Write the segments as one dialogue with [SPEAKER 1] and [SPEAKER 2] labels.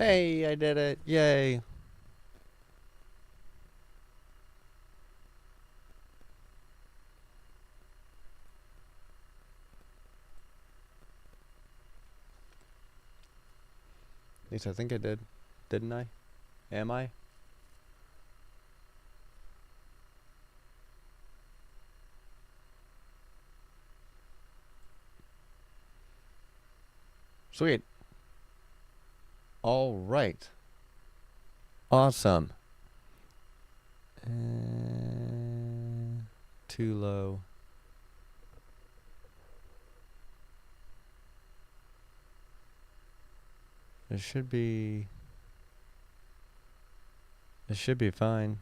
[SPEAKER 1] Hey, I did it. Yay. At least I think I did. Didn't I? Am I? Sweet. All right. Awesome. Too low. It should be... It should be fine.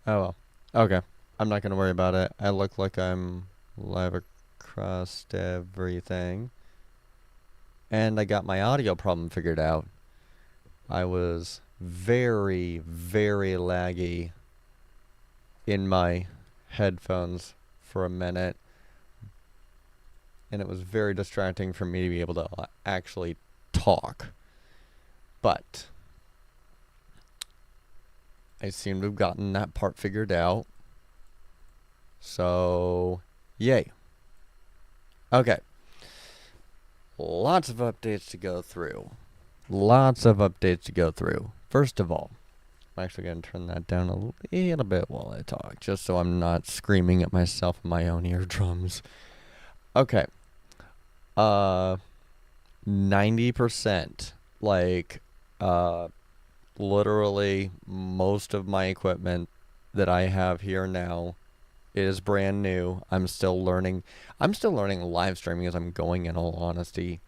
[SPEAKER 1] Oh well. Okay. I'm not gonna worry about it. I look like I'm live across everything. And I got my audio problem figured out. I was very, very laggy in my headphones for a minute, and it was very distracting for me to be able to actually talk. But I seem to have gotten that part figured out. So, yay. Okay. Lots of updates to go through. First of all, I'm actually going to turn that down a little bit while I talk, just so I'm not screaming at myself in my own eardrums. Okay. 90%. Like, literally most of my equipment that I have here now is brand new. I'm still learning live streaming as I'm going, in all honesty,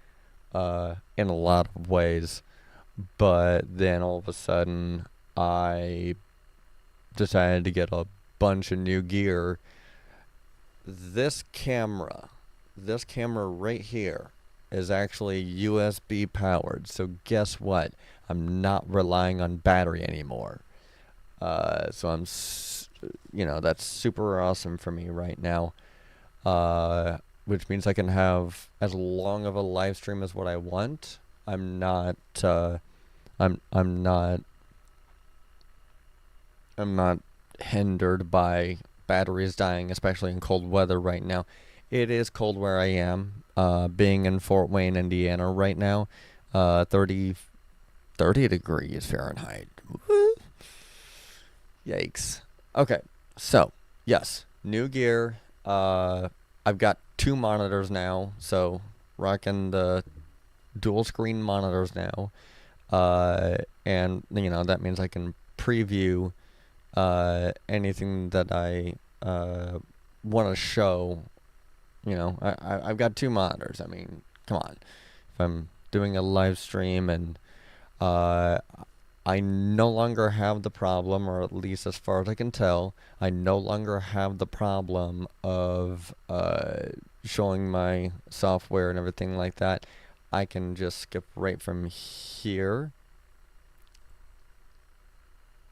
[SPEAKER 1] in a lot of ways. But then all of a sudden, I decided to get a bunch of new gear. This camera right here is actually USB powered. So guess what? I'm not relying on battery anymore. So that's super awesome for me right now. Which means I can have as long of a live stream as what I want. I'm not hindered by batteries dying, especially in cold weather right now. It is cold where I am, being in Fort Wayne, Indiana right now. 30 degrees Fahrenheit. Woo. Yikes. Okay, so, yes, new gear. I've got 2 monitors now, so rocking the dual screen monitors now. And, that means I can preview anything that I want to show. I've got 2 monitors. I mean, come on. If I'm doing a live stream and I no longer have the problem, or at least as far as I can tell, I no longer have the problem of showing my software and everything like that. I can just skip right from here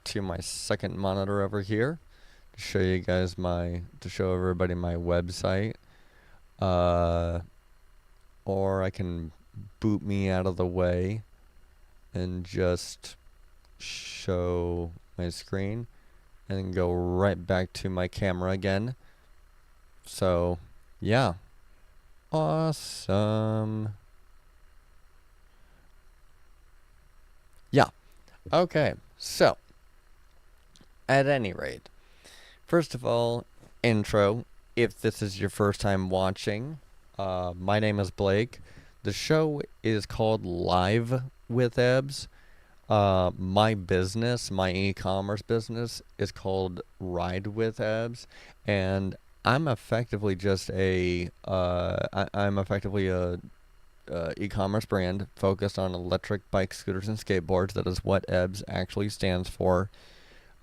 [SPEAKER 1] to my second monitor over here to show everybody my website. Or I can boot me out of the way and just show my screen and then go right back to my camera again. So, yeah. Awesome. Yeah. Okay. So, at any rate, first of all, intro. If this is your first time watching, my name is Blake. The show is called Live with Ebs. My business, my e-commerce business, is called Ride with Ebs, and I'm effectively just I'm effectively a e-commerce brand focused on electric bikes, scooters, and skateboards. That is what Ebs actually stands for.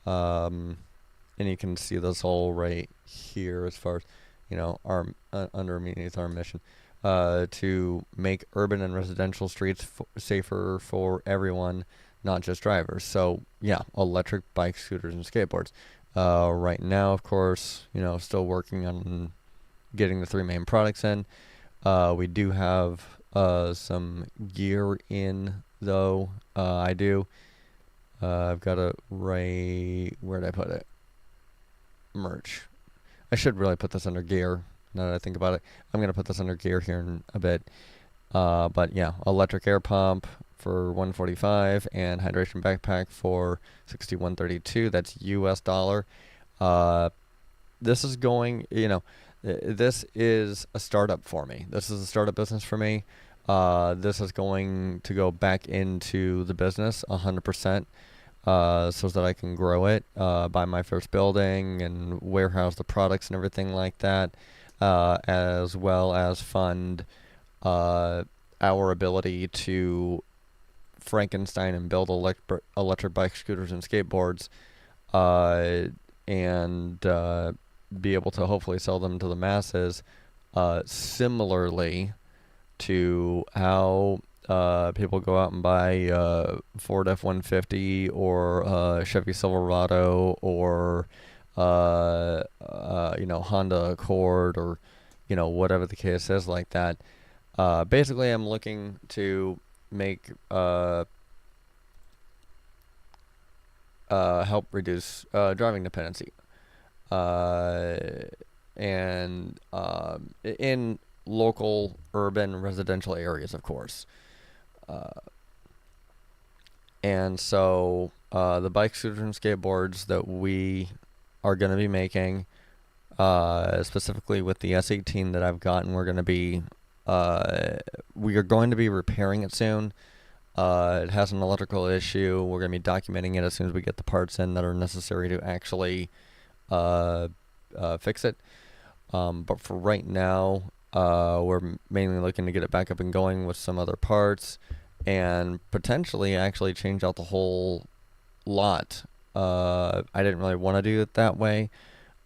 [SPEAKER 1] Um, and you can see this all right here as far as, our underneath our mission. To make urban and residential streets safer for everyone, not just drivers. So yeah, electric bikes, scooters, and skateboards. Right now, of course, still working on getting the three main products in. We do have some gear in, though. I do. I've got a where did I put it? Merch. I should really put this under gear. Now that I think about it, I'm gonna put this under gear here in a bit. But yeah, electric air pump for 145 and hydration backpack for 6132. That's US dollar. This is going, this is a startup for me. This is a startup business for me. This is going to go back into the business 100%, so that I can grow it, buy my first building and warehouse the products and everything like that, as well as fund our ability to Frankenstein and build electric bike, scooters, and skateboards, and be able to hopefully sell them to the masses, similarly to how people go out and buy Ford F-150 or Chevy Silverado or Honda Accord, or whatever the case is like that. Basically, I'm looking to make help reduce driving dependency, and in local urban residential areas, of course. And so the bike, scooters, and skateboards that we are going to be making, specifically with the S18 that I've gotten, we are going to be repairing it soon. It has an electrical issue. We're going to be documenting it as soon as we get the parts in that are necessary to actually fix it. But for right now, we're mainly looking to get it back up and going with some other parts, and potentially actually change out the whole lot. I didn't really want to do it that way,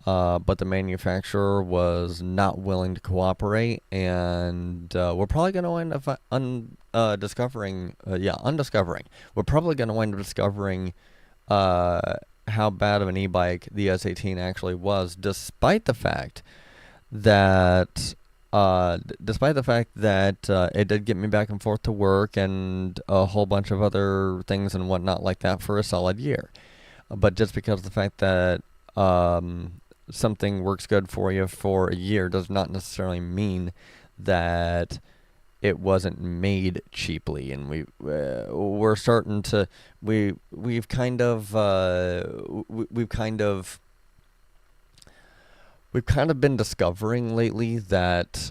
[SPEAKER 1] but the manufacturer was not willing to cooperate, and we're probably going to wind up undiscovering. We're probably going to wind up discovering how bad of an e-bike the S18 actually was, despite the fact that it did get me back and forth to work and a whole bunch of other things and whatnot like that for a solid year. But just because of the fact that something works good for you for a year does not necessarily mean that it wasn't made cheaply. And we're starting to we've kind of been discovering lately that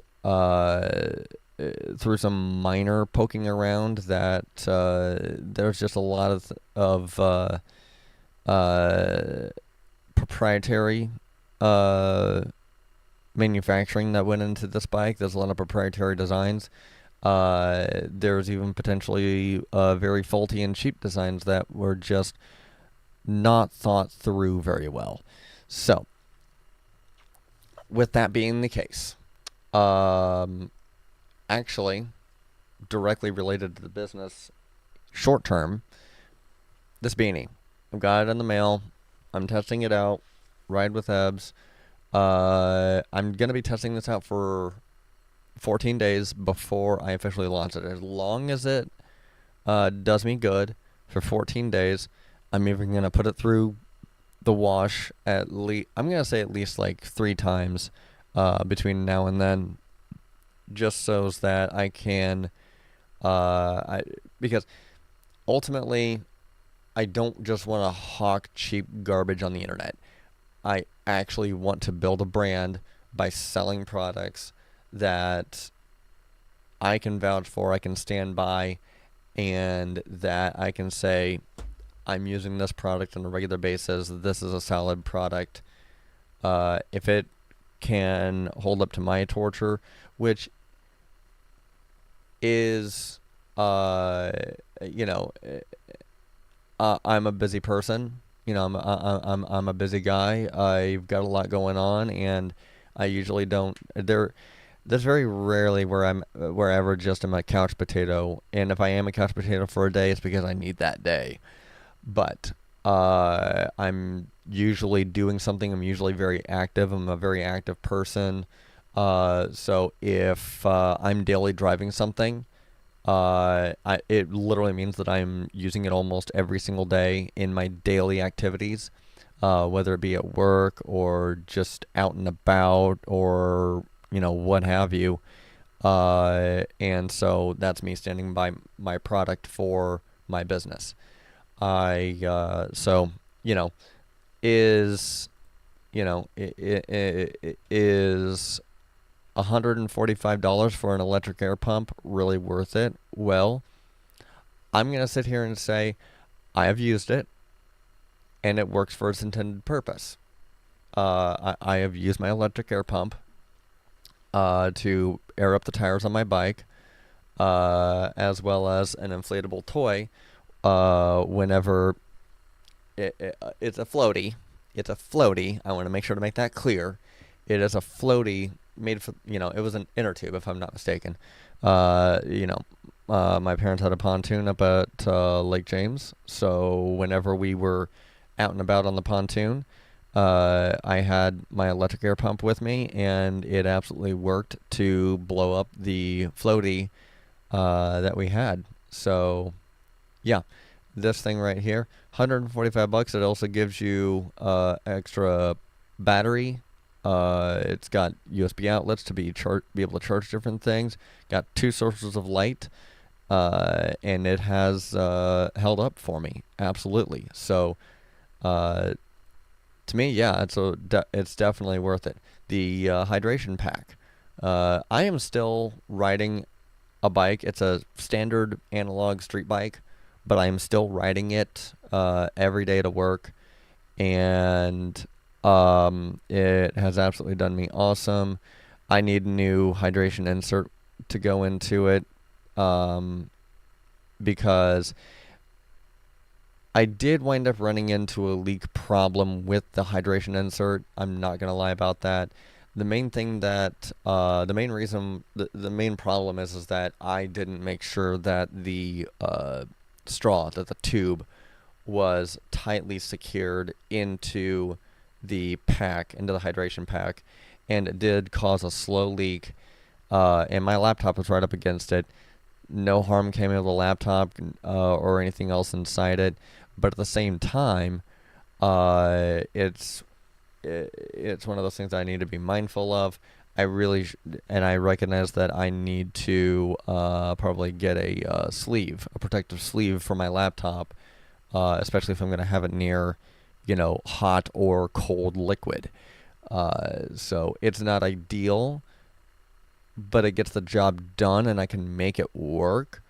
[SPEAKER 1] through some minor poking around that there's just a lot of proprietary manufacturing that went into this bike. There's a lot of proprietary designs. There's even potentially very faulty and cheap designs that were just not thought through very well. So, with that being the case, actually, directly related to the business, short term, this beanie. I've got it in the mail. I'm testing it out. Ride with Ebs. I'm going to be testing this out for 14 days before I officially launch it. As long as it does me good for 14 days, I'm even going to put it through the wash I'm going to say at least like 3 times between now and then, just so that I can, because ultimately I don't just want to hawk cheap garbage on the internet. I actually want to build a brand by selling products that I can vouch for, I can stand by, and that I can say, I'm using this product on a regular basis. This is a solid product. If it can hold up to my torture, which is, uh, you know, I'm a busy person. I'm a busy guy. I've got a lot going on, and I usually don't. There's very rarely where I ever just am a couch potato, and if I am a couch potato for a day, it's because I need that day. But I'm usually doing something. I'm usually very active. I'm a very active person. So if I'm daily driving something, it literally means that I'm using it almost every single day in my daily activities, whether it be at work or just out and about or, what have you. And so that's me standing by my product for my business. So, is, is $145 for an electric air pump really worth it? Well, I'm going to sit here and say I have used it and it works for its intended purpose. I have used my electric air pump to air up the tires on my bike, as well as an inflatable toy whenever it's a floaty. It's a floaty. I want to make sure to make that clear. It is a floaty made for, it was an inner tube, if I'm not mistaken. My parents had a pontoon up at Lake James, so whenever we were out and about on the pontoon, I had my electric air pump with me, and it absolutely worked to blow up the floaty that we had. So, yeah, this thing right here, $145. It also gives you extra battery. It's got USB outlets to be able to charge different things. Got 2 sources of light, and it has held up for me absolutely. So, to me, yeah, it's definitely worth it. The hydration pack. I am still riding a bike. It's a standard analog street bike, but I am still riding it every day to work, and it has absolutely done me awesome. I need a new hydration insert to go into it, because I did wind up running into a leak problem with the hydration insert. I'm not going to lie about that. The main thing that, the main problem is that I didn't make sure that the straw, that the tube was tightly secured into the pack, into the hydration pack, and it did cause a slow leak, and my laptop was right up against it. No harm came of the laptop or anything else inside it, but at the same time, it's one of those things I need to be mindful of. And I recognize that I need to probably get a protective sleeve for my laptop, especially if I'm going to have it near, hot or cold liquid. So it's not ideal, but it gets the job done, and I can make it work.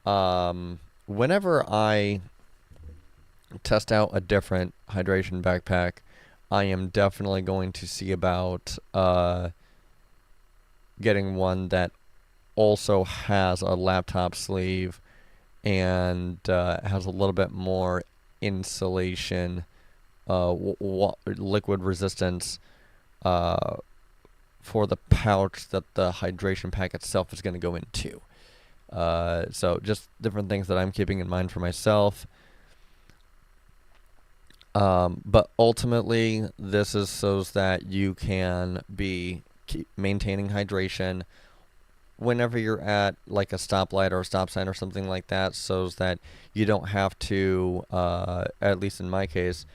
[SPEAKER 1] Whenever I test out a different hydration backpack, I am definitely going to see about getting one that also has a laptop sleeve and has a little bit more insulation, liquid resistance for the pouch that the hydration pack itself is going to go into. So just different things that I'm keeping in mind for myself. But ultimately, this is so that you can keep maintaining hydration whenever you're at like a stoplight or a stop sign or something like that, so that you don't have to, at least in my case,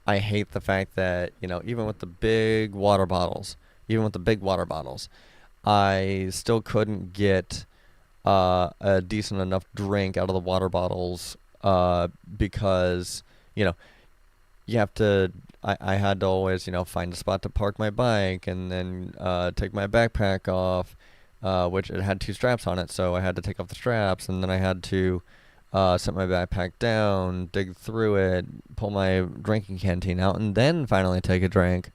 [SPEAKER 1] I hate the fact that, even with the big water bottles, I still couldn't get a decent enough drink out of the water bottles, because, you have to, I had to always, find a spot to park my bike and then take my backpack off, which it had 2 straps on it, so I had to take off the straps, and then I had to set my backpack down, dig through it, pull my drinking canteen out, and then finally take a drink.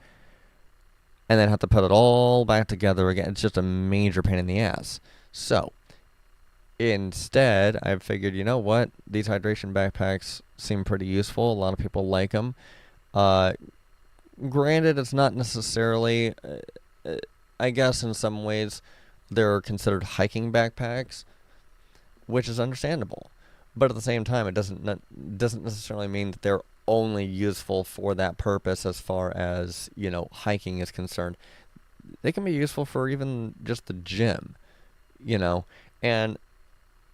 [SPEAKER 1] and then have to put it all back together again. It's just a major pain in the ass. So instead, I figured, you know what? These hydration backpacks seem pretty useful. A lot of people like them. Uh, Granted, it's not necessarily, I guess in some ways, they're considered hiking backpacks, which is understandable. But at the same time, it doesn't necessarily mean that they're only useful for that purpose as far as, hiking is concerned. They can be useful for even just the gym, you know, and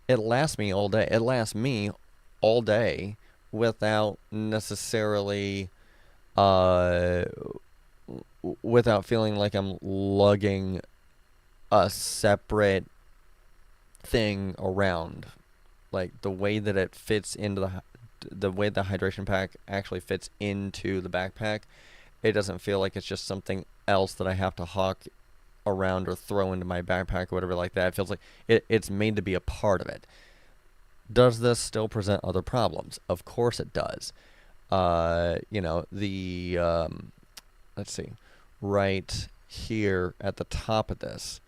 [SPEAKER 1] it lasts me all day. It lasts me all day without necessarily, uh, without feeling like I'm lugging a separate thing around. Like the way that it fits into the way the hydration pack actually fits into the backpack, it doesn't feel like it's just something else that I have to hawk around or throw into my backpack or whatever like that. It feels like it's made to be a part of it. Does this still present other problems? Of course it does. Let's see, right here at the top of this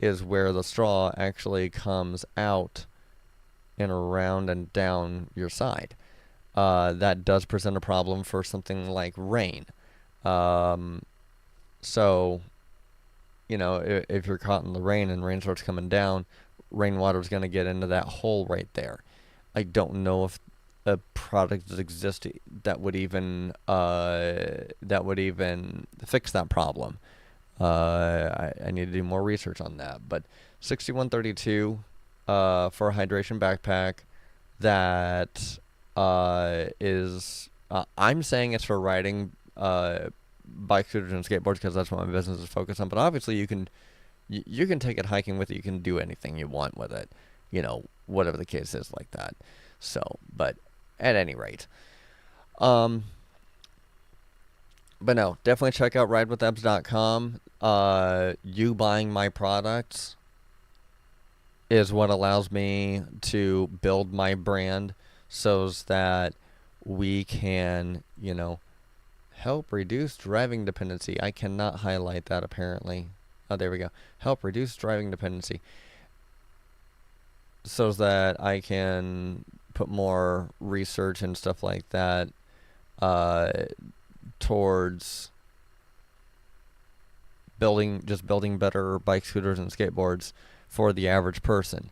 [SPEAKER 1] is where the straw actually comes out and around and down your side. That does present a problem for something like rain. So, if you're caught in the rain and rain starts coming down, rainwater is going to get into that hole right there. I don't know if a product that exists that would even fix that problem. I need to do more research on that. But 6132 for a hydration backpack that is I'm saying it's for riding bike scooters and skateboards because that's what my business is focused on. But obviously you can take it hiking with it. You can do anything you want with it, whatever the case is like that. So, but at any rate, but no, definitely check out ridewithebs.com. You buying my products is what allows me to build my brand so that we can, help reduce driving dependency. I cannot highlight that apparently. Oh, there we go. Help reduce driving dependency so that I can put more research and stuff like that towards building better bike scooters and skateboards for the average person.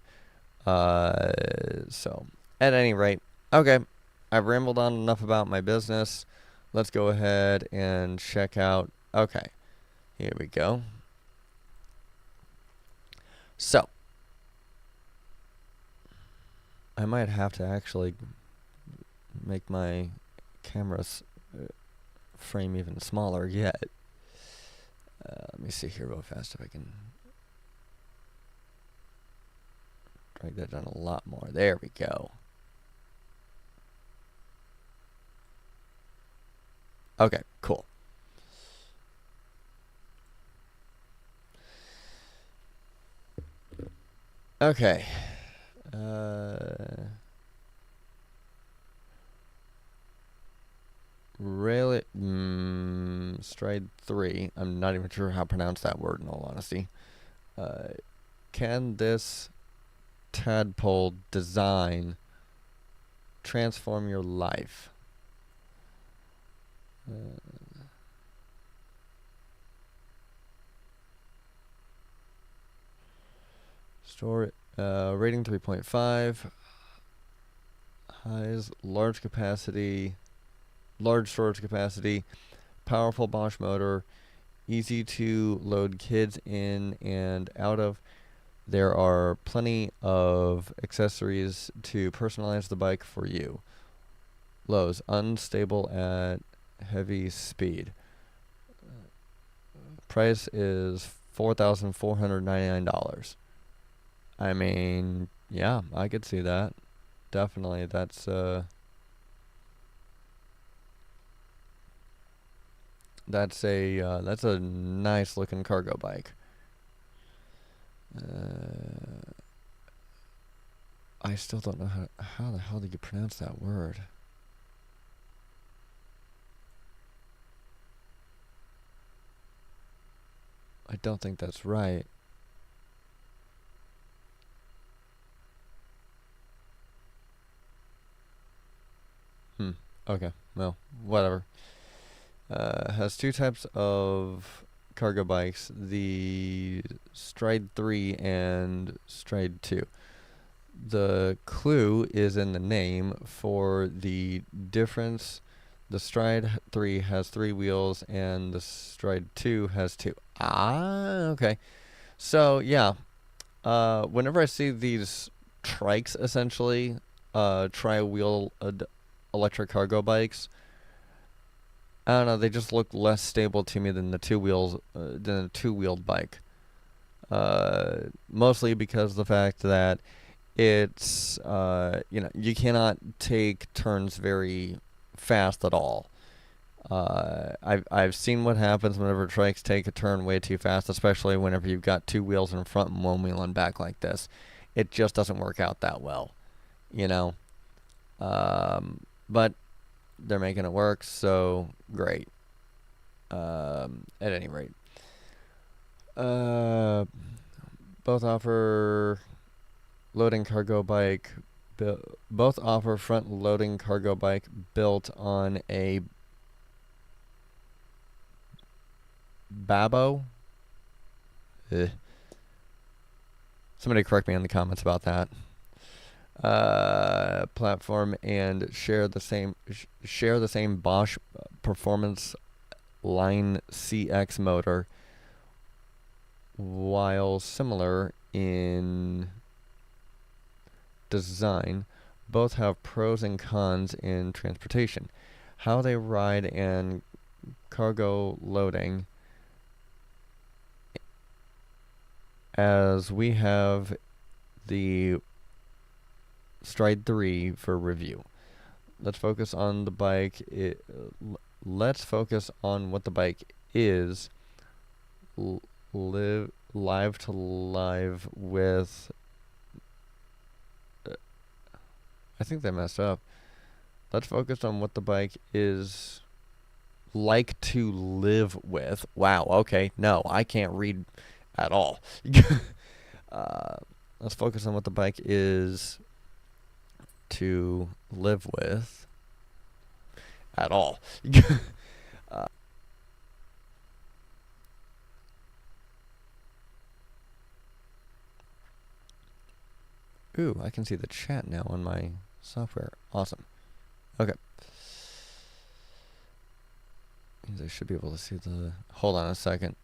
[SPEAKER 1] So, at any rate, okay, I've rambled on enough about my business. Let's go ahead and check out. Okay, here we go. So, I might have to actually make my camera's frame even smaller yet. Let me see here real fast if I can drag that down a lot more. There we go. Okay, cool. Okay. Really, stride 3. I'm not even sure how to pronounce that word in all honesty. Can this tadpole design transform your life? Store rating 3.5. Highs, large storage capacity, powerful Bosch motor, easy to load kids in and out of. There are plenty of accessories to personalize the bike for you. Lows, unstable at heavy speed. Price is $4,499. I mean, yeah, I could see that. Definitely, that's a nice looking cargo bike. I still don't know how the hell do you pronounce that word? I don't think that's right. Hmm. Okay. Well, whatever. Has two types of cargo bikes: the Stride 3 and Stride 2. The clue is in the name for the difference. The Stride 3 has three wheels and the Stride 2 has two. Ah, okay. So, yeah, whenever I see these trikes, essentially, tri-wheel electric cargo bikes, I don't know, they just look less stable to me than the than a two-wheeled bike. Mostly because of the fact that it's you cannot take turns very fast at all. I've seen what happens whenever trikes take a turn way too fast, especially whenever you've got two wheels in front and one wheel in back like this. It just doesn't work out that well, you know. But they're making it work, so great. At any rate, uh, both offer loading cargo bike. Both offer front loading cargo bike built on a Babo. Ugh. Somebody correct me in the comments about that. Platform and share the same Bosch performance line CX motor, while similar in design. Both have pros and cons in transportation. How they ride and cargo loading, as we have the Stride 3 for review. Let's focus on the bike. Let's focus on what the bike is. Live live to live with. I think they messed up. Let's focus on what the bike is like to live with. Wow. Okay. No, I can't read at all. uh, let's focus on what the bike is to live with at all. uh, Ooh, I can see the chat now on my software. Awesome. Okay. Means I should be able to see the... Hold on a second.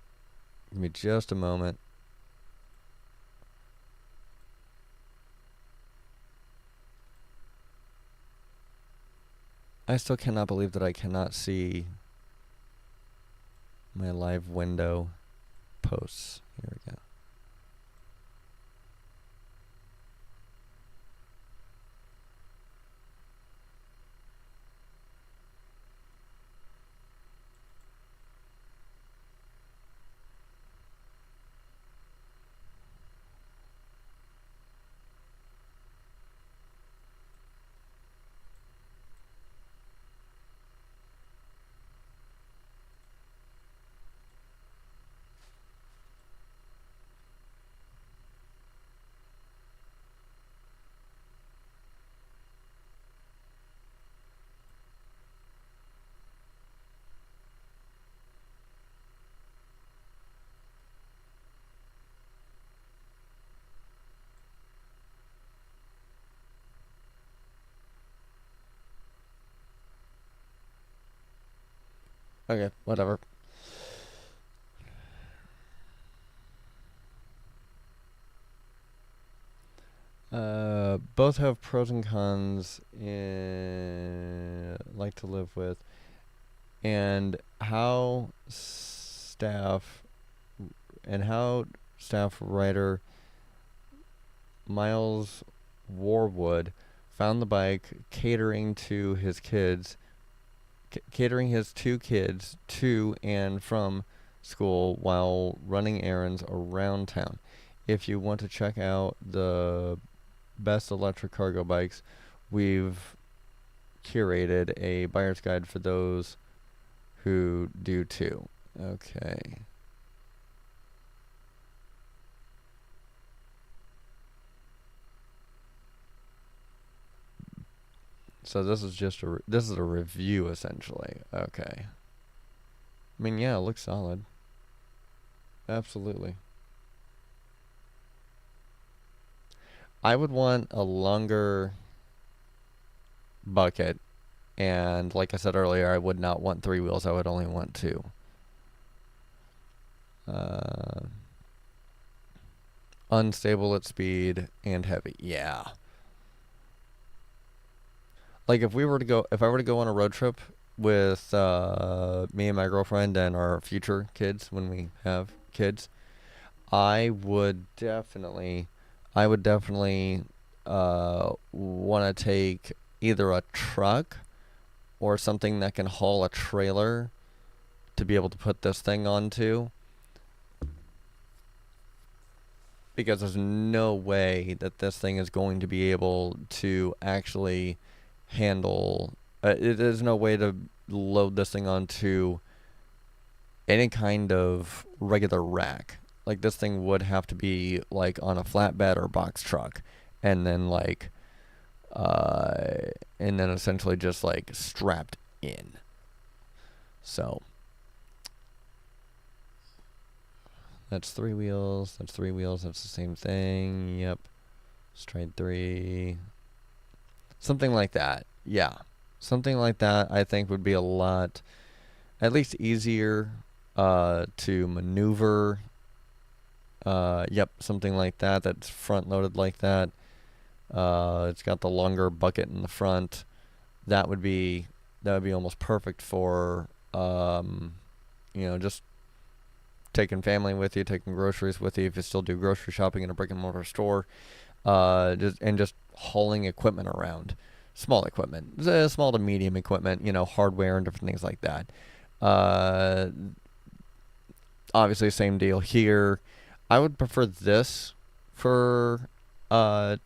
[SPEAKER 1] Give me just a moment. I still cannot believe that I cannot see my live window posts. Here we go. Okay, whatever. Both have pros and cons in like to live with, and how staff writer Miles Warwood found the bike catering his two kids to and from school while running errands around town. If you want to check out the best electric cargo bikes, we've curated a buyer's guide for those who do too. Okay. So this is just this is a review essentially. Okay. I mean, yeah, it looks solid. Absolutely. I would want a longer bucket, and like I said earlier, I would not want 3 wheels. I would only want 2. Uh, unstable at speed and heavy. Yeah. Like if I were to go on a road trip with me and my girlfriend and our future kids when we have kids, I would definitely, I would definitely want to take either a truck or something that can haul a trailer to be able to put this thing onto, because there's no way that this thing is going to be able to actually handle. There's no way to load this thing onto any kind of regular rack. Like this thing would have to be like on a flatbed or box truck, and then uh, and then essentially just like strapped in. So that's 3 wheels. That's 3 wheels. That's the same thing. Yep. Straight 3. Something like that. Yeah. Something like that I think would be a lot, at least easier to maneuver. Yep, something like that that's front loaded like that. It's got the longer bucket in the front. That would be almost perfect for just taking family with you, taking groceries with you if you still do grocery shopping in a brick and mortar store. Just hauling equipment around, small equipment, small to medium equipment, hardware and different things like that. Uh, Obviously, same deal here. I would prefer this for uh,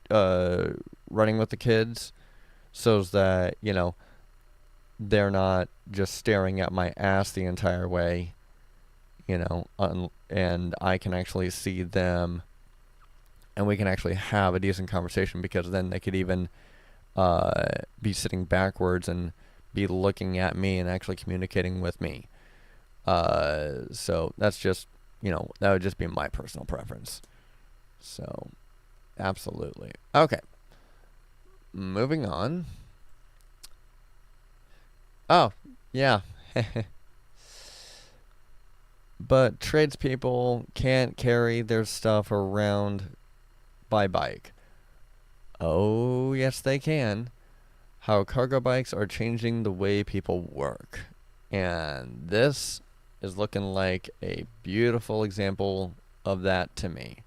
[SPEAKER 1] uh, running with the kids, so that they're not just staring at my ass the entire way, and I can actually see them, and we can actually have a decent conversation, because then they could even be sitting backwards and be looking at me and actually communicating with me. So that's just, that would just be my personal preference. So, absolutely. Okay. Moving on. Oh, yeah. But tradespeople can't carry their stuff around by bike. Oh, yes, they can. How cargo bikes are changing the way people work. And this is looking like a beautiful example of that to me.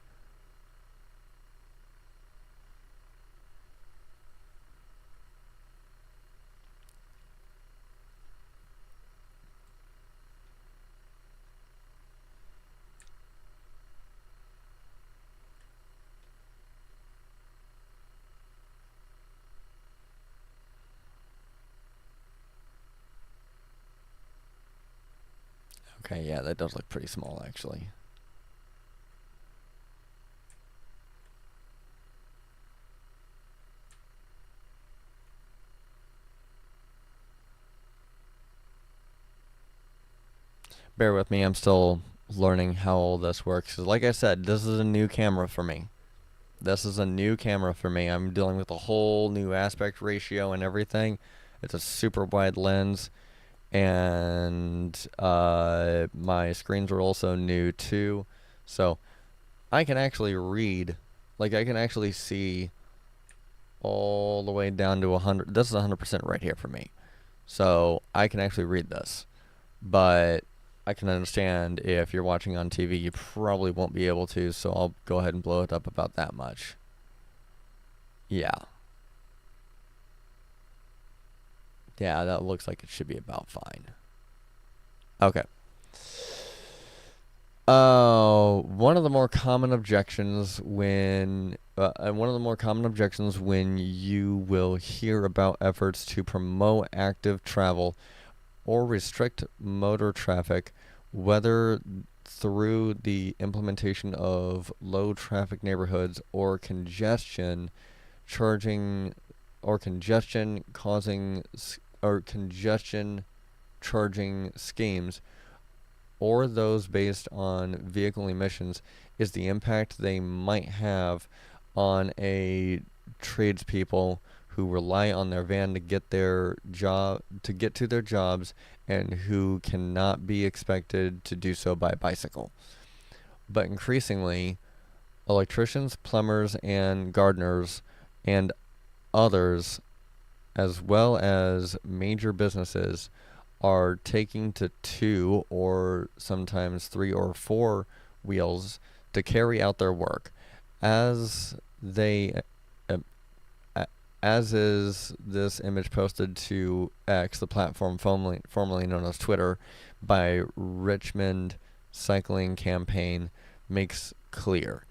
[SPEAKER 1] Okay, yeah, that does look pretty small, actually. Bear with me, I'm still learning how all this works. Like I said, this is a new camera for me. This is a new camera for me. I'm dealing with a whole new aspect ratio and everything. It's a super wide lens, and my screens are also new too. So I can actually read, like I can actually see all the way down to 100. This is 100% right here for me. So I can actually read this. But I can understand if you're watching on TV, you probably won't be able to, so I'll go ahead and blow it up about that much. Yeah. Yeah, that looks like it should be about fine. Okay. One of the more common objections when you will hear about efforts to promote active travel or restrict motor traffic, whether through the implementation of low traffic neighborhoods or congestion charging or congestion charging schemes, or those based on vehicle emissions, is the impact they might have on a tradespeople who rely on their van to get to their jobs, and who cannot be expected to do so by bicycle. But increasingly, electricians, plumbers, and gardeners, and others, as well as major businesses, are taking to 2 or sometimes 3 or 4 wheels to carry out their work. As they as is this image posted to X, the platform formerly known as Twitter, by Richmond Cycling Campaign, makes clear.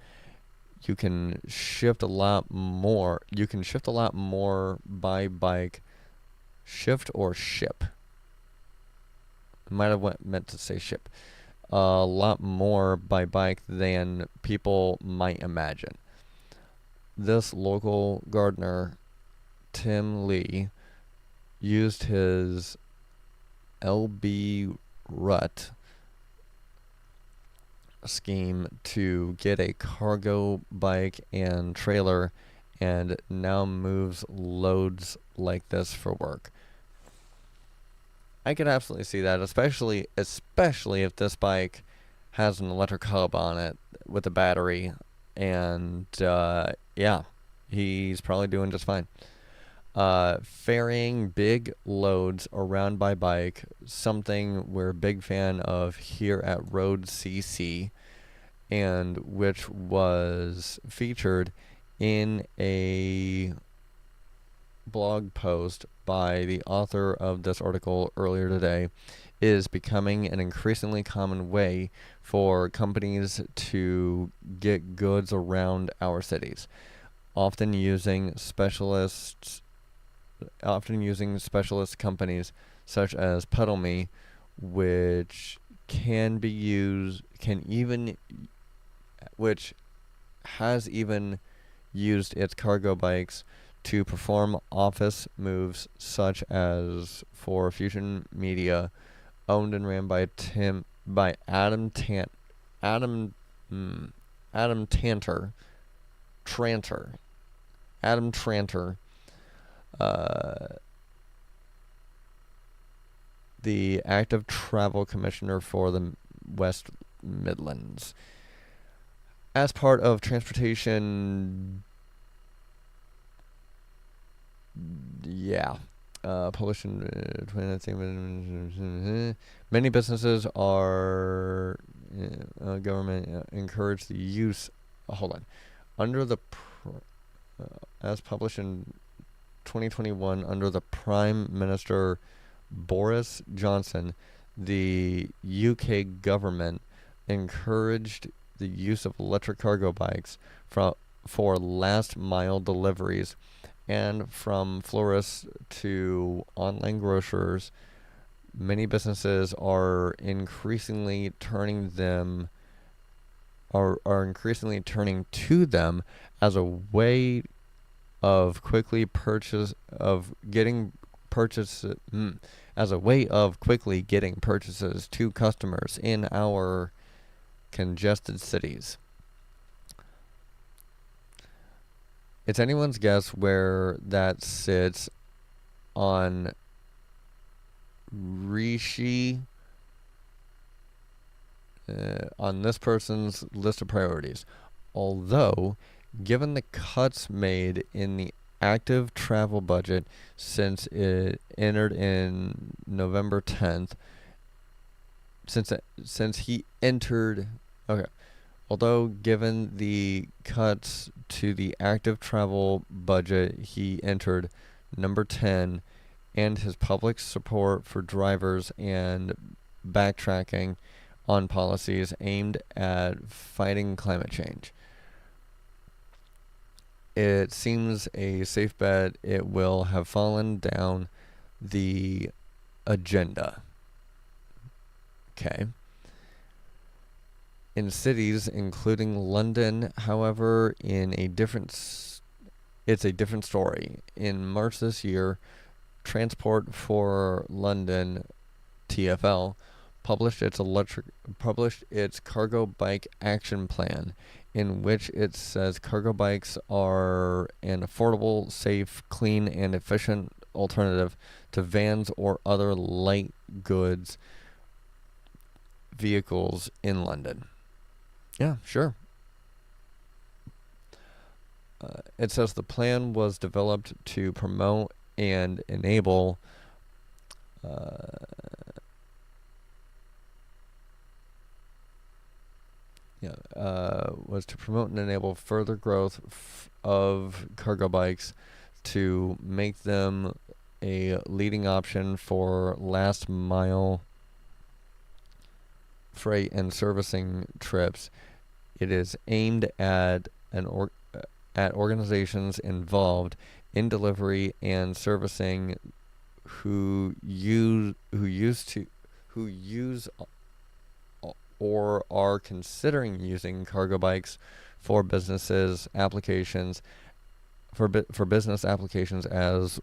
[SPEAKER 1] You can shift a lot more. You can shift a lot more by bike. Shift or ship. Might have meant to say ship. A lot more by bike than people might imagine. This local gardener, Tim Lee, used his LB Rut scheme to get a cargo bike and trailer, and now moves loads like this for work. I could absolutely see that, especially if this bike has an electric hub on it with a battery, and yeah, he's probably doing just fine. Ferrying big loads around by bike, something we're a big fan of here at Road CC, and which was featured in a blog post by the author of this article earlier today, is becoming an increasingly common way for companies to get goods around our cities, often using specialist companies such as PedalMe, which has even used its cargo bikes to perform office moves, such as for Fusion Media, owned and ran by Adam Tranter, the active travel commissioner for the West Midlands. As part of transportation, published in 2019. Many businesses are government encourage the use. Under the as published in 2021 under the Prime Minister Boris Johnson, the UK government encouraged the use of electric cargo bikes for last mile deliveries, and from florists to online grocers. Many businesses are increasingly turning to them as a way of quickly getting purchases to customers in our congested cities. It's anyone's guess where that sits on on this person's list of priorities. Although, given the cuts made in the active travel budget since it entered in November 10th, although given the cuts to the active travel budget he entered number 10, and his public support for drivers and backtracking on policies aimed at fighting climate change, it seems a safe bet it will have fallen down the agenda. Okay. In cities including London, however, in a different it's a different story. In March this year, Transport for London (TfL) published its cargo bike action plan, in which it says cargo bikes are an affordable, safe, clean, and efficient alternative to vans or other light goods vehicles in London. Yeah, sure. It says the plan was developed to promote and enable uh, was to promote and enable further growth of cargo bikes to make them a leading option for last mile freight and servicing trips. It is aimed at at organizations involved in delivery and servicing who use or are considering using cargo bikes for businesses applications for business applications, as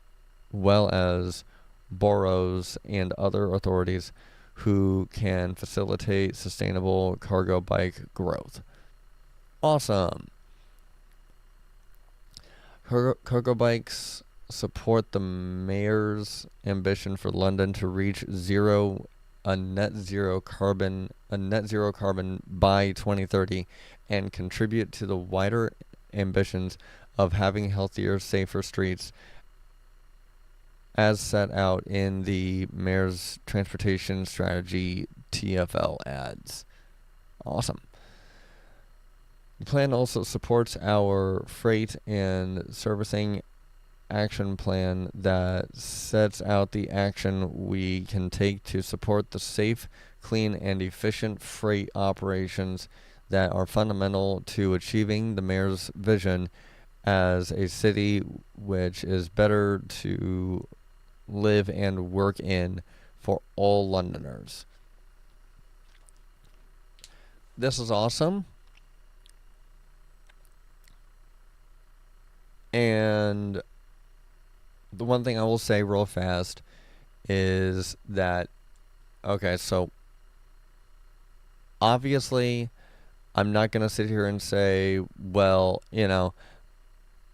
[SPEAKER 1] well as boroughs and other authorities who can facilitate sustainable cargo bike growth. Awesome. Cargo bikes support the mayor's ambition for London to reach net zero carbon by 2030, and contribute to the wider ambitions of having healthier, safer streets as set out in the mayor's transportation strategy (TfL) ads. Awesome. The plan also supports our freight and servicing action plan that sets out the action we can take to support the safe, clean, and efficient freight operations that are fundamental to achieving the mayor's vision as a city which is better to live and work in for all Londoners. This is awesome. And the one thing I will say real fast is that, okay, so obviously I'm not going to sit here and say, well,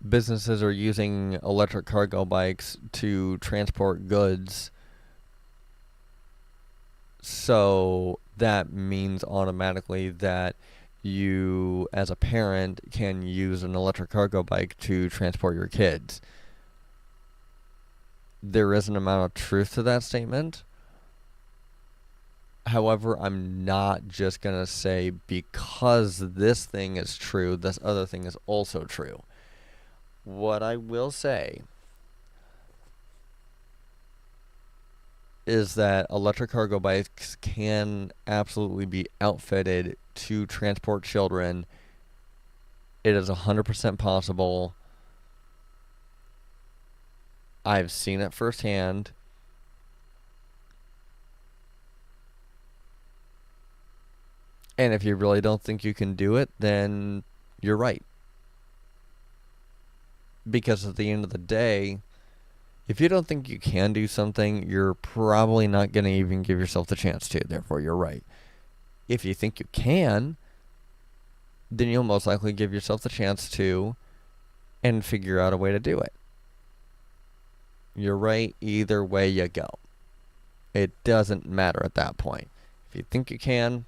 [SPEAKER 1] businesses are using electric cargo bikes to transport goods, so that means automatically that you, as a parent, can use an electric cargo bike to transport your kids. There is an amount of truth to that statement. However, I'm not just going to say because this thing is true, this other thing is also true. What I will say is that electric cargo bikes can absolutely be outfitted to transport children. It is 100% possible. I've seen it firsthand. And if you really don't think you can do it, then you're right. Because at the end of the day, if you don't think you can do something, you're probably not going to even give yourself the chance to. Therefore, you're right. If you think you can, then you'll most likely give yourself the chance to and figure out a way to do it. You're right either way you go. It doesn't matter at that point. If you think you can,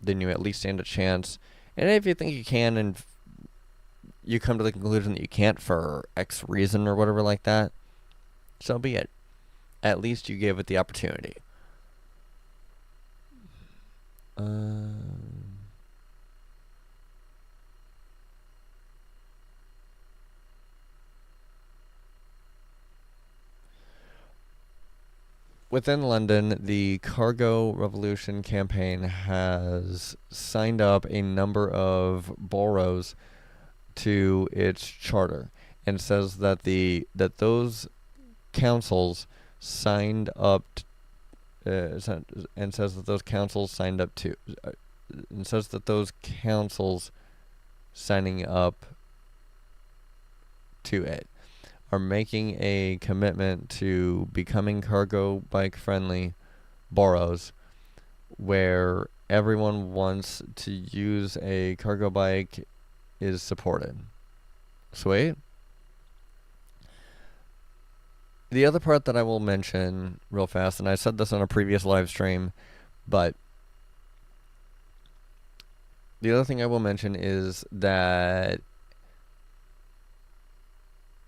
[SPEAKER 1] then you at least stand a chance. And if you think you can and you come to the conclusion that you can't for X reason or whatever like that, so be it. At least you gave it the opportunity. Within London, the Cargo Revolution campaign has signed up a number of boroughs to its charter, and says that those councils signed up and says that those councils signed up to and says that those councils signing up to it are making a commitment to becoming cargo bike friendly boroughs where everyone wants to use a cargo bike is supported. Sweet. The other part that I will mention real fast, and I said this on a previous live stream, but the other thing I will mention is that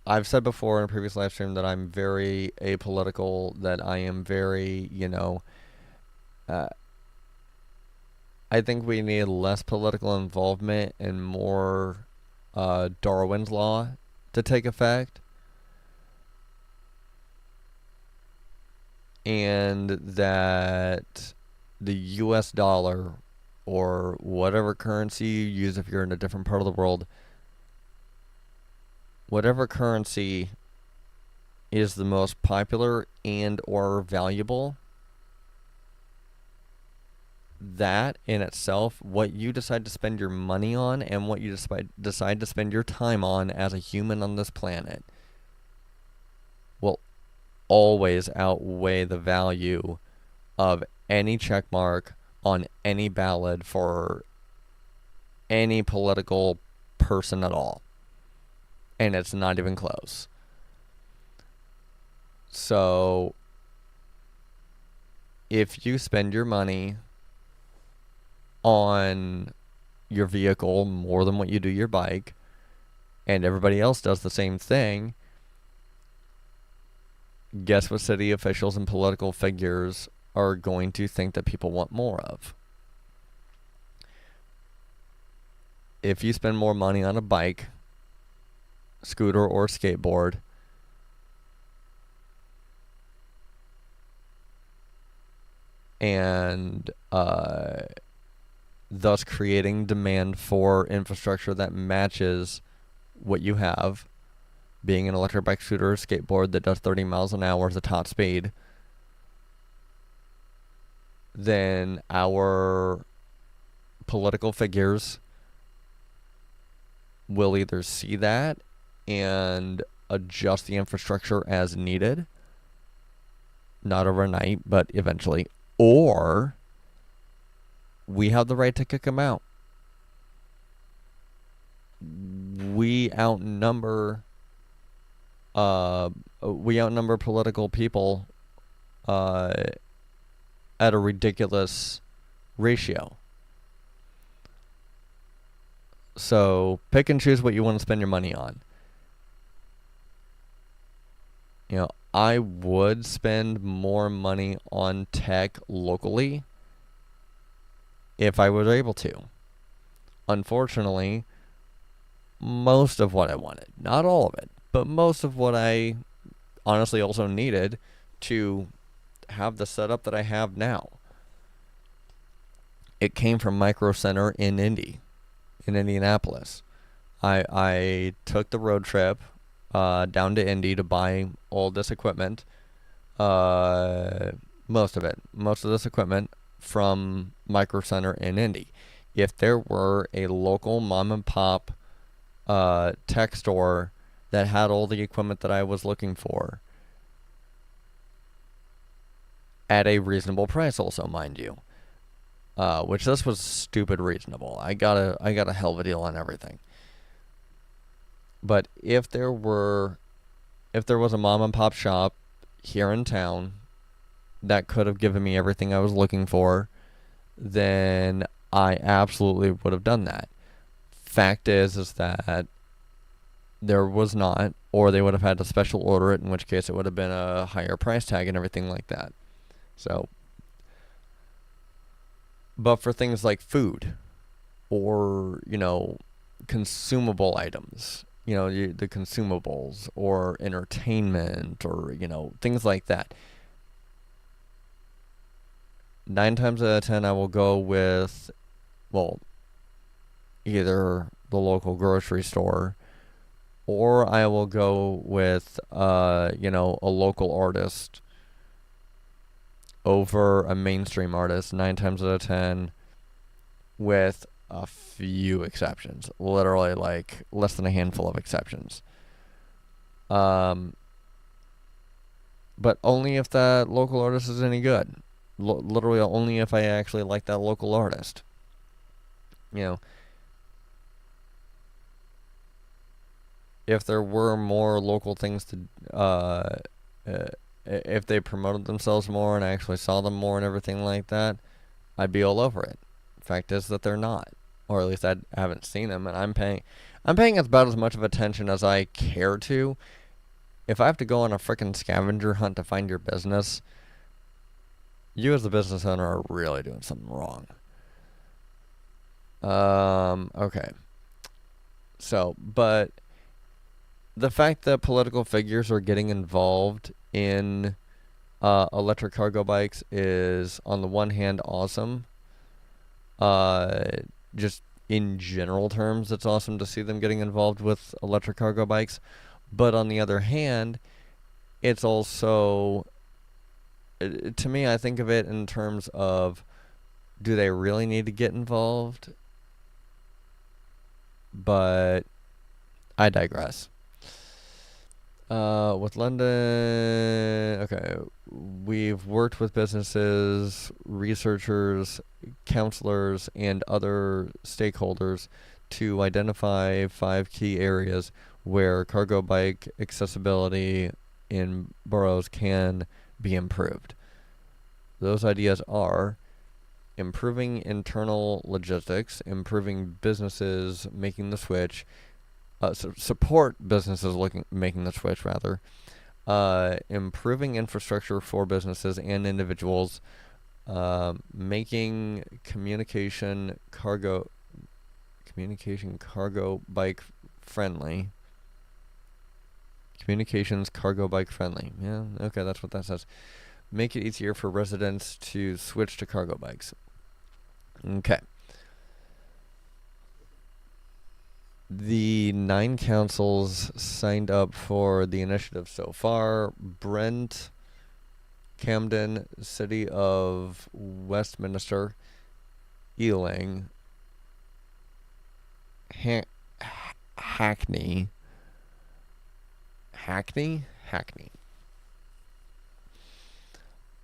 [SPEAKER 1] I've said before in a previous live stream that I'm very apolitical, that I am very, I think we need less political involvement and more Darwin's Law to take effect. And that the US dollar, or whatever currency you use if you're in a different part of the world, whatever currency is the most popular and or valuable, that in itself, what you decide to spend your money on and what you decide to spend your time on as a human on this planet will always outweigh the value of any check mark on any ballot for any political person at all. And it's not even close. So if you spend your money on your vehicle more than what you do your bike, and everybody else does the same thing, guess what city officials and political figures are going to think that people want more of? If you spend more money on a bike, scooter, or skateboard, and thus creating demand for infrastructure that matches what you have, being an electric bike, scooter, or skateboard that does 30 miles an hour as a top speed, then our political figures will either see that and adjust the infrastructure as needed, not overnight, but eventually, or we have the right to kick them out. We outnumber political people at a ridiculous ratio. So pick and choose what you want to spend your money on. I would spend more money on tech locally if I was able to. Unfortunately, most of what I wanted, not all of it, but most of what I honestly also needed to have the setup that I have now, it came from Micro Center in Indianapolis. I took the road trip down to Indy to buy all this equipment, most of this equipment from Micro Center in Indy. If there were a local mom and pop tech store that had all the equipment that I was looking for at a reasonable price also, mind you, which this was stupid reasonable. I got a hell of a deal on everything. But if there was a mom and pop shop here in town that could have given me everything I was looking for, then I absolutely would have done that. Fact is that there was not, or they would have had to special order it, in which case it would have been a higher price tag and everything like that. So, but for things like food or, consumable items, the consumables or entertainment or, things like that, 9 times out of 10 I will go with, either the local grocery store, or I will go with, a local artist over a mainstream artist 9 times out of 10, with a few exceptions. Literally, like, less than a handful of exceptions. Um, but only if that local artist is any good. Literally only if I actually like that local artist. You know, if there were more local things to, uh, if they promoted themselves more and I actually saw them more and everything like that, I'd be all over it. Fact is that they're not, or at least I haven't seen them, and I'm paying about as much of attention as I care to. If I have to go on a freaking scavenger hunt to find your business, you as the business owner are really doing something wrong. Okay. So, but the fact that political figures are getting involved in electric cargo bikes is, on the one hand, awesome. Uh, just in general terms, it's awesome to see them getting involved with electric cargo bikes. But on the other hand, it's also, to me, I think of it in terms of, do they really need to get involved? But I digress. With London, okay, we've worked with businesses, researchers, counselors, and other stakeholders to identify 5 key areas where cargo bike accessibility in boroughs can be improved. Those ideas are improving internal logistics, improving businesses making the switch, support businesses making the switch rather, improving infrastructure for businesses and individuals, making communication cargo bike friendly. Communications cargo bike friendly. Yeah, okay, that's what that says. Make it easier for residents to switch to cargo bikes. Okay. The 9 councils signed up for the initiative so far: Brent, Camden, City of Westminster, Ealing, Hackney,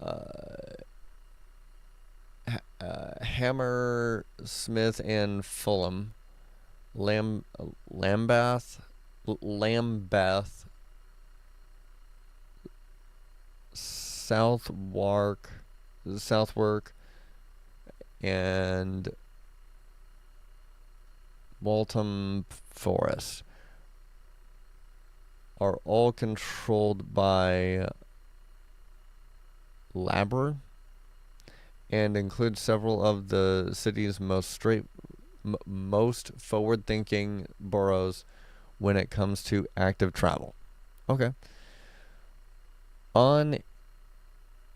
[SPEAKER 1] uh, Hammersmith and Fulham, Lambeth, Southwark, and Waltham Forest are all controlled by Labour and include several of the city's most forward-thinking boroughs when it comes to active travel. Okay. On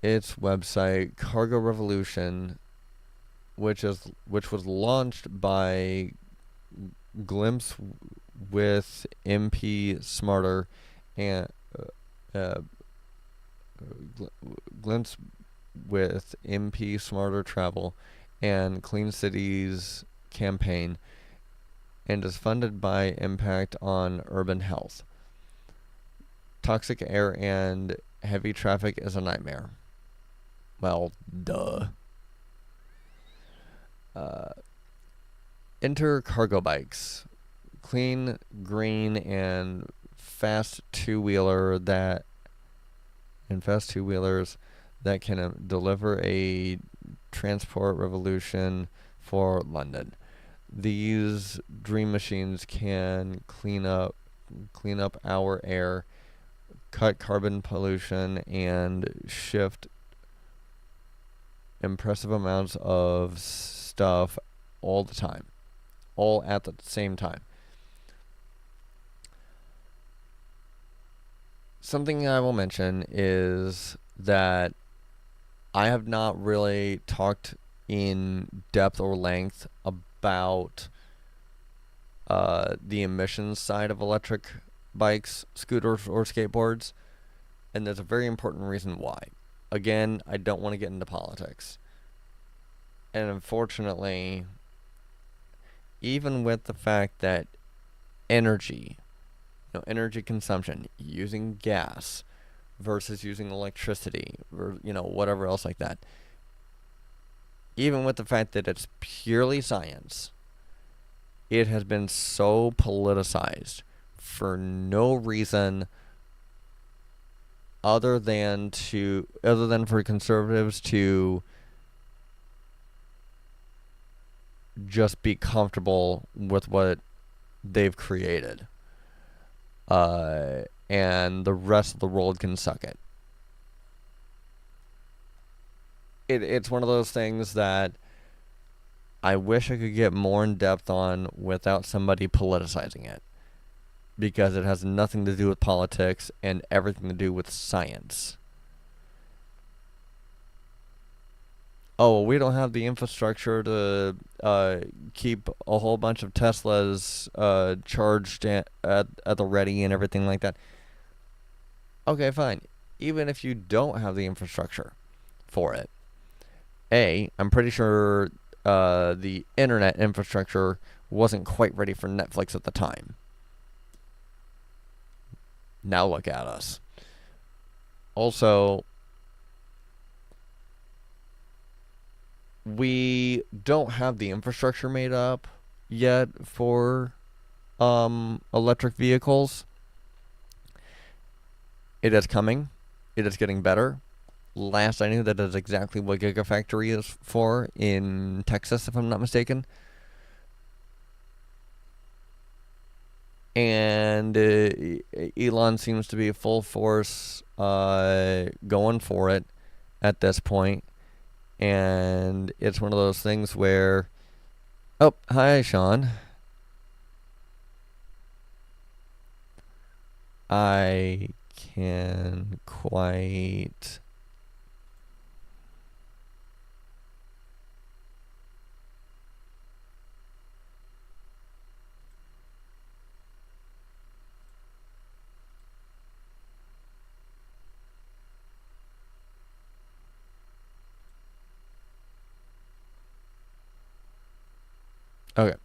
[SPEAKER 1] its website, Cargo Revolution, which was launched by Glimpse with MP Smarter and Glimpse with MP Smarter Travel and Clean Cities campaign, and is funded by Impact on Urban Health. Toxic air and heavy traffic is a nightmare. Well, duh. Enter cargo bikes. Clean, green, and fast two-wheelers that can deliver a transport revolution for London. These dream machines can clean up our air, cut carbon pollution, and shift impressive amounts of stuff all the time, all at the same time. Something I will mention is that I have not really talked in depth or length about the emissions side of electric bikes, scooters, or skateboards, and there's a very important reason why. Again, I don't want to get into politics. And unfortunately, even with the fact that energy, energy consumption, using gas versus using electricity, or whatever else like that. Even with the fact that it's purely science, it has been so politicized for no reason other than for conservatives to just be comfortable with what they've created. And the rest of the world can suck it. It's one of those things that I wish I could get more in depth on without somebody politicizing it, because it has nothing to do with politics and everything to do with science. Oh, we don't have the infrastructure to keep a whole bunch of Teslas charged at the ready and everything like that. Okay, fine. Even if you don't have the infrastructure for it, I'm pretty sure the internet infrastructure wasn't quite ready for Netflix at the time. Now look at us. Also, we don't have the infrastructure made up yet for electric vehicles. It is coming. It is getting better. Last I knew, that is exactly what Gigafactory is for in Texas, if I'm not mistaken. And Elon seems to be full force going for it at this point. And it's one of those things where... Oh, hi, Sean. I can quite... Okay.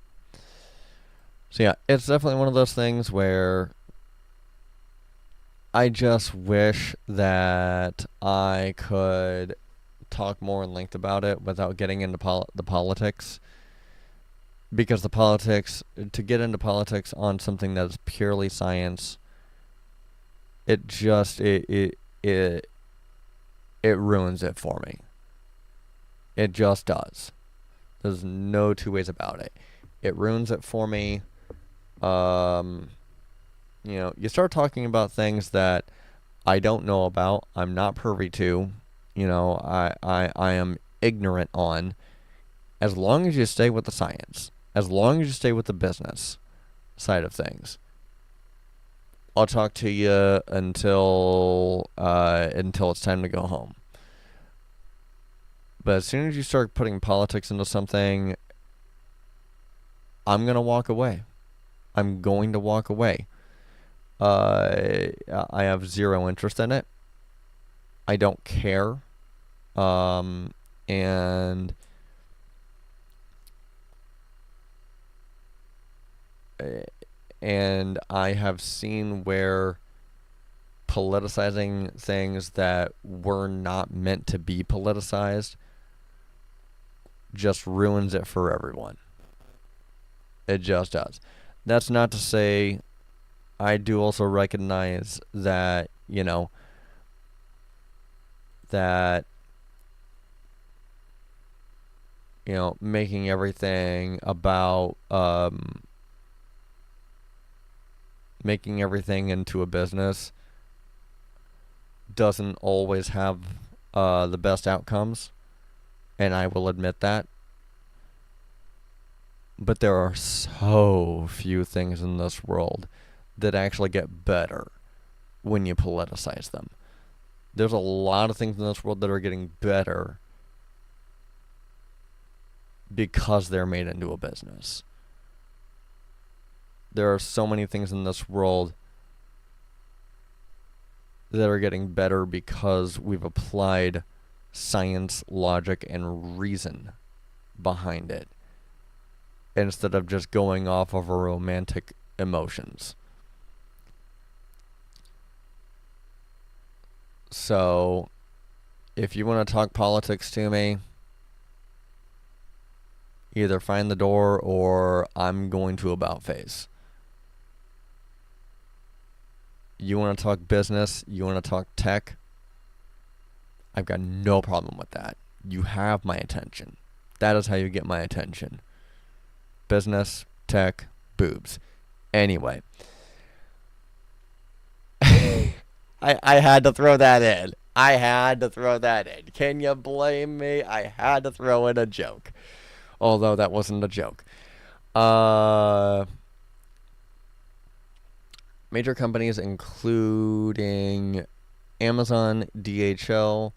[SPEAKER 1] So yeah, it's definitely one of those things where I just wish that I could talk more in length about it without getting into the politics. Because to get into politics on something that is purely science, it ruins it for me. It just does. There's no two ways about it. It ruins it for me. You start talking about things that I don't know about, I'm not privy to, I am ignorant on. As long as you stay with the science, as long as you stay with the business side of things, I'll talk to you until it's time to go home. But as soon as you start putting politics into something, I'm going to walk away. I'm going to walk away. I have zero interest in it. I don't care. And I have seen where politicizing things that were not meant to be politicized just ruins it for everyone. It just does. That's not to say I do also recognize that, making everything about making everything into a business doesn't always have the best outcomes, and I will admit that. But there are so few things in this world that actually get better when you politicize them. There's a lot of things in this world that are getting better because they're made into a business. There are so many things in this world that are getting better because we've applied science, logic, and reason behind it, instead of just going off of our romantic emotions. So, if you want to talk politics to me, either find the door or I'm going to about face. You want to talk business, you want to talk tech, I've got no problem with that. You have my attention. That is how you get my attention. Business, tech, boobs. Anyway. I had to throw that in. I had to throw that in. Can you blame me? I had to throw in a joke. Although that wasn't a joke. Major companies including Amazon, DHL.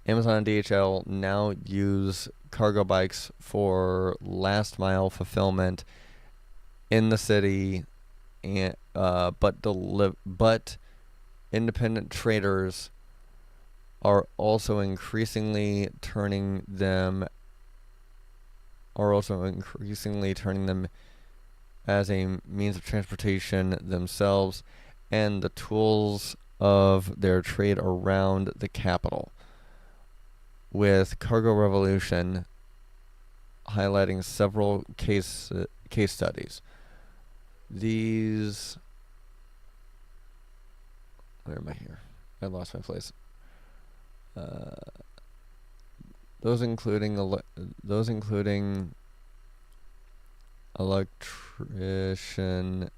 [SPEAKER 1] Amazon and DHL now use cargo bikes for last mile fulfillment in the city, and but independent traders are also increasingly turning them as a means of transportation themselves and the tools of their trade around the capital, with Cargo Revolution highlighting several case studies. These... Where am I here? I lost my place. Those including electrician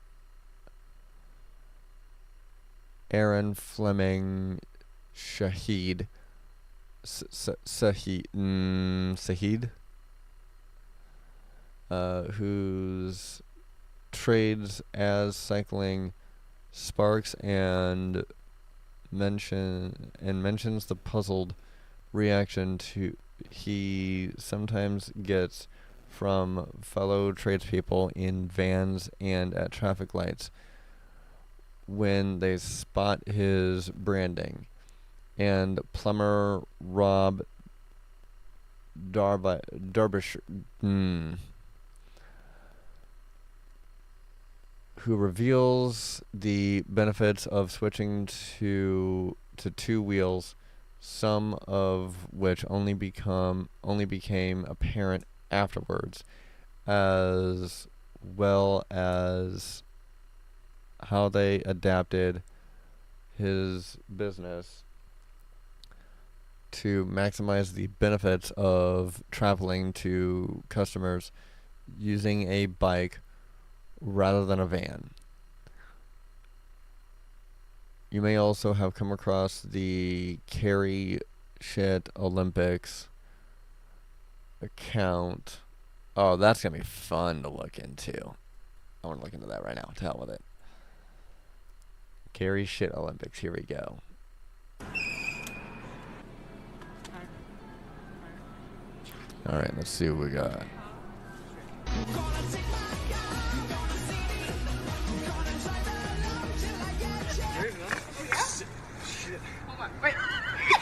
[SPEAKER 1] Aaron Fleming Shahid Sahid, whose trades as cycling sparks and mentions the puzzled reaction he sometimes gets from fellow tradespeople in vans and at traffic lights when they spot his branding, and plumber Rob Derbyshire, who reveals the benefits of switching to two wheels, some of which only became apparent afterwards, as well as how they adapted his business to maximize the benefits of traveling to customers using a bike rather than a van. You may also have come across the Carry Shit Olympics account. Oh, that's going to be fun to look into. I want to look into that right now. To hell with it. Carry Shit Olympics. Here we go. Alright, let's see what we got.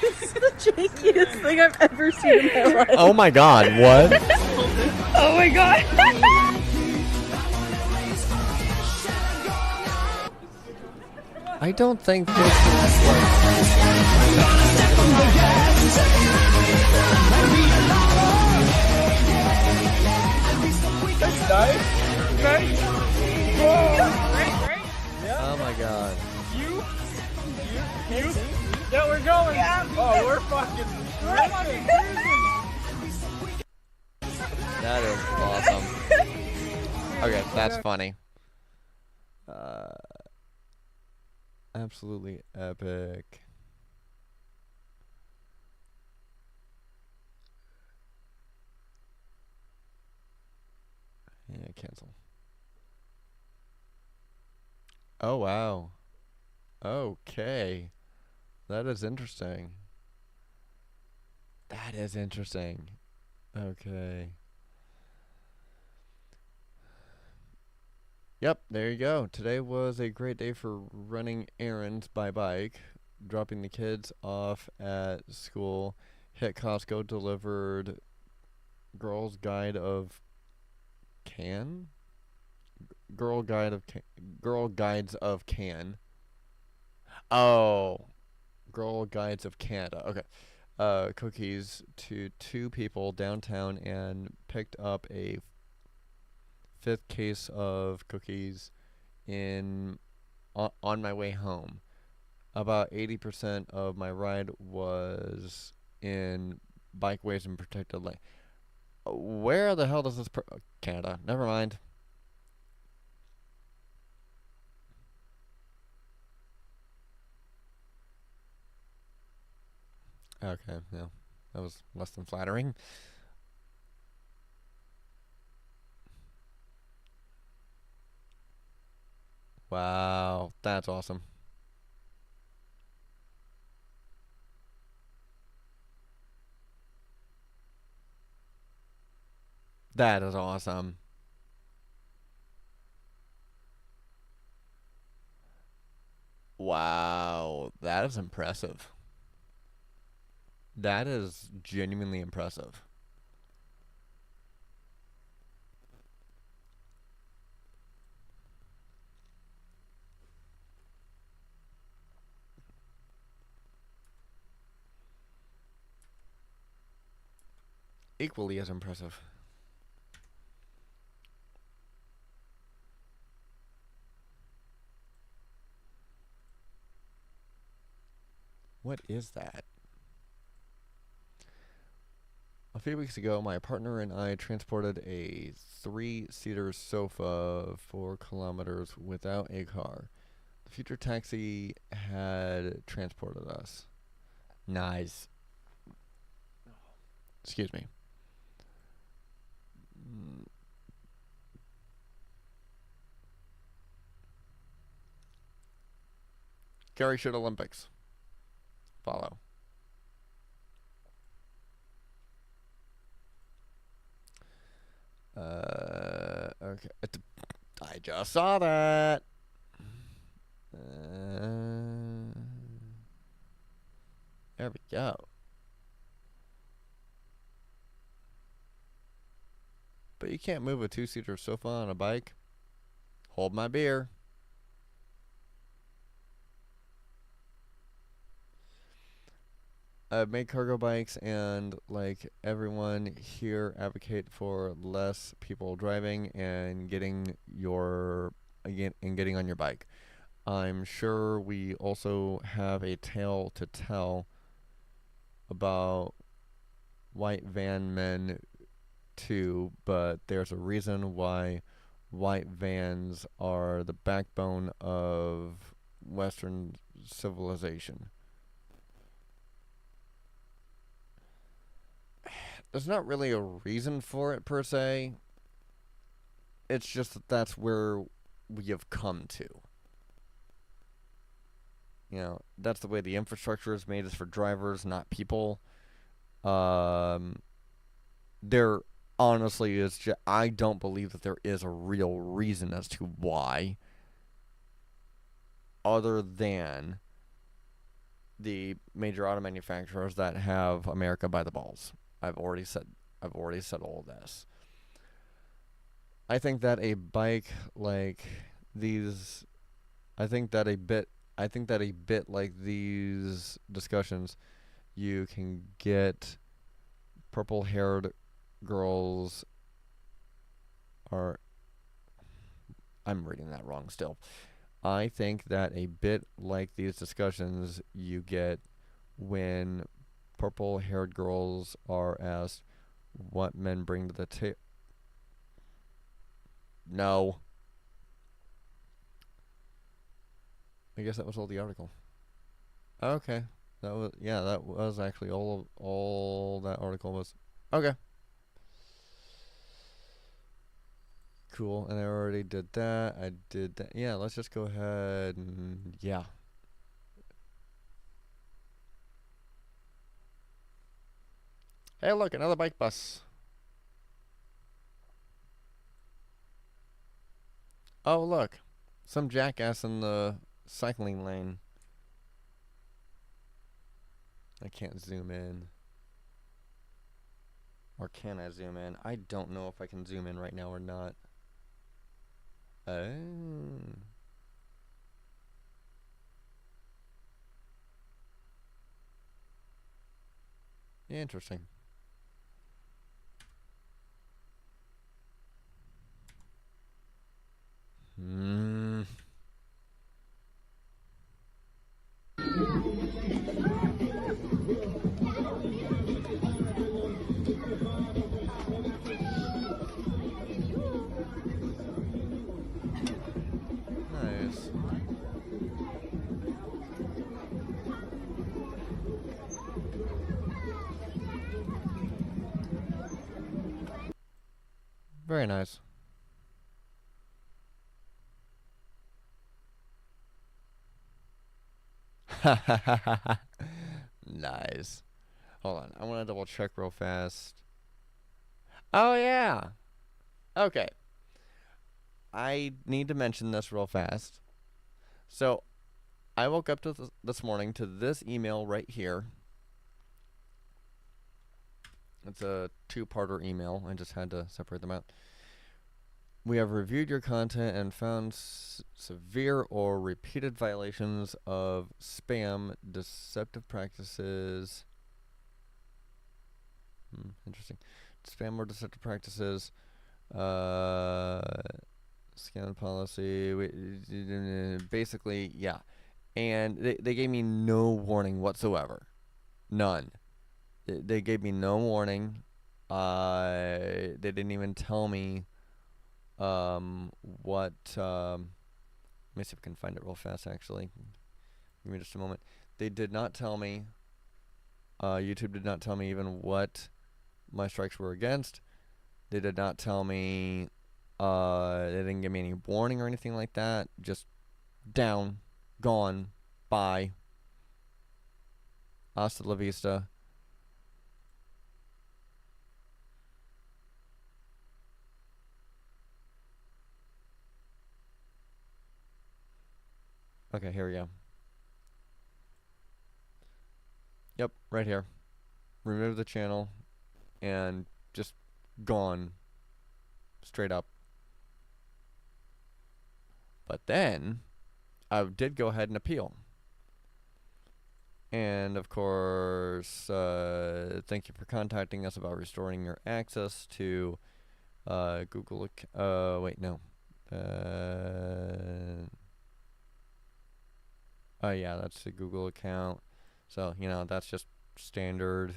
[SPEAKER 2] This is the jankiest thing I've ever seen in my life.
[SPEAKER 1] Oh my god, what?
[SPEAKER 2] Oh my god.
[SPEAKER 1] I don't think this is
[SPEAKER 3] Nice.
[SPEAKER 1] Oh my god.
[SPEAKER 3] You. Yeah, we're going. Yeah. Oh, we're fucking cruising.
[SPEAKER 1] That is awesome. Okay, that's funny. Absolutely epic. Yeah, cancel. Oh, wow. Okay. That is interesting. That is interesting. Okay. Yep, there you go. Today was a great day for running errands by bike, dropping the kids off at school, hit Costco, delivered Girls Guide of Can? Girl Guides of Can. Oh. Girl Guides of Canada. Okay. Cookies to two people downtown and picked up a fifth case of cookies in on my way home. About 80% of my ride was in bikeways and protected lane. Where the hell does this Canada? Never mind. Okay, yeah. That was less than flattering. Wow, that's awesome. That is awesome. Wow, that is impressive. That is genuinely impressive. Equally as impressive. What is that? A few weeks ago, my partner and I transported a three-seater sofa 4 kilometers without a car. The future taxi had transported us. Nice. Excuse me. Gary should Olympics. Follow. Okay. I just saw that. There we go. But you can't move a two-seater sofa on a bike. Hold my beer. Make cargo bikes and like everyone here advocate for less people driving and getting on your bike. I'm sure we also have a tale to tell about white van men too, but there's a reason why white vans are the backbone of Western civilization. There's not really a reason for it per se. It's just that that's where we have come to. You know, that's the way the infrastructure is made, is for drivers, not people. Um, there honestly is just, I don't believe that there is a real reason as to why, other than the major auto manufacturers that have America by the balls. I've already said all of this. I think that a bike like these I think that a bit like these discussions, you can get purple-haired girls are I'm reading that wrong still. I think that a bit like these discussions you get when purple-haired girls are asked what men bring to the table. No. I guess that was all the article. Okay. That was actually all that article was. Okay. Cool. And I already did that. I did that. Yeah, let's just go ahead and yeah. Hey, look, another bike bus. Oh, look. Some jackass in the cycling lane. I can't zoom in. Or can I zoom in? I don't know if I can zoom in right now or not. Oh. Interesting. Hmm. Nice. Very nice. Nice. Hold on. I want to double check real fast. Oh, yeah. Okay. I need to mention this real fast. So, I woke up to this morning to this email right here. It's a two-parter email. I just had to separate them out. We have reviewed your content and found severe or repeated violations of spam, deceptive practices. Interesting. Spam or deceptive practices. Scan policy. Basically, yeah. And they gave me no warning whatsoever. None. They gave me no warning. They didn't even tell me what. Let me see if I can find it real fast, actually. Give me just a moment. They did not tell me. YouTube did not tell me even what my strikes were against. They did not tell me. They didn't give me any warning or anything like that. Just down, gone, bye. Hasta la vista. Okay, here we go. Yep, right here. Remove the channel and just gone. Straight up. But then I did go ahead and appeal. And of course, thank you for contacting us about restoring your access to Google. Wait, no. Oh yeah, that's the Google account. So, that's just standard.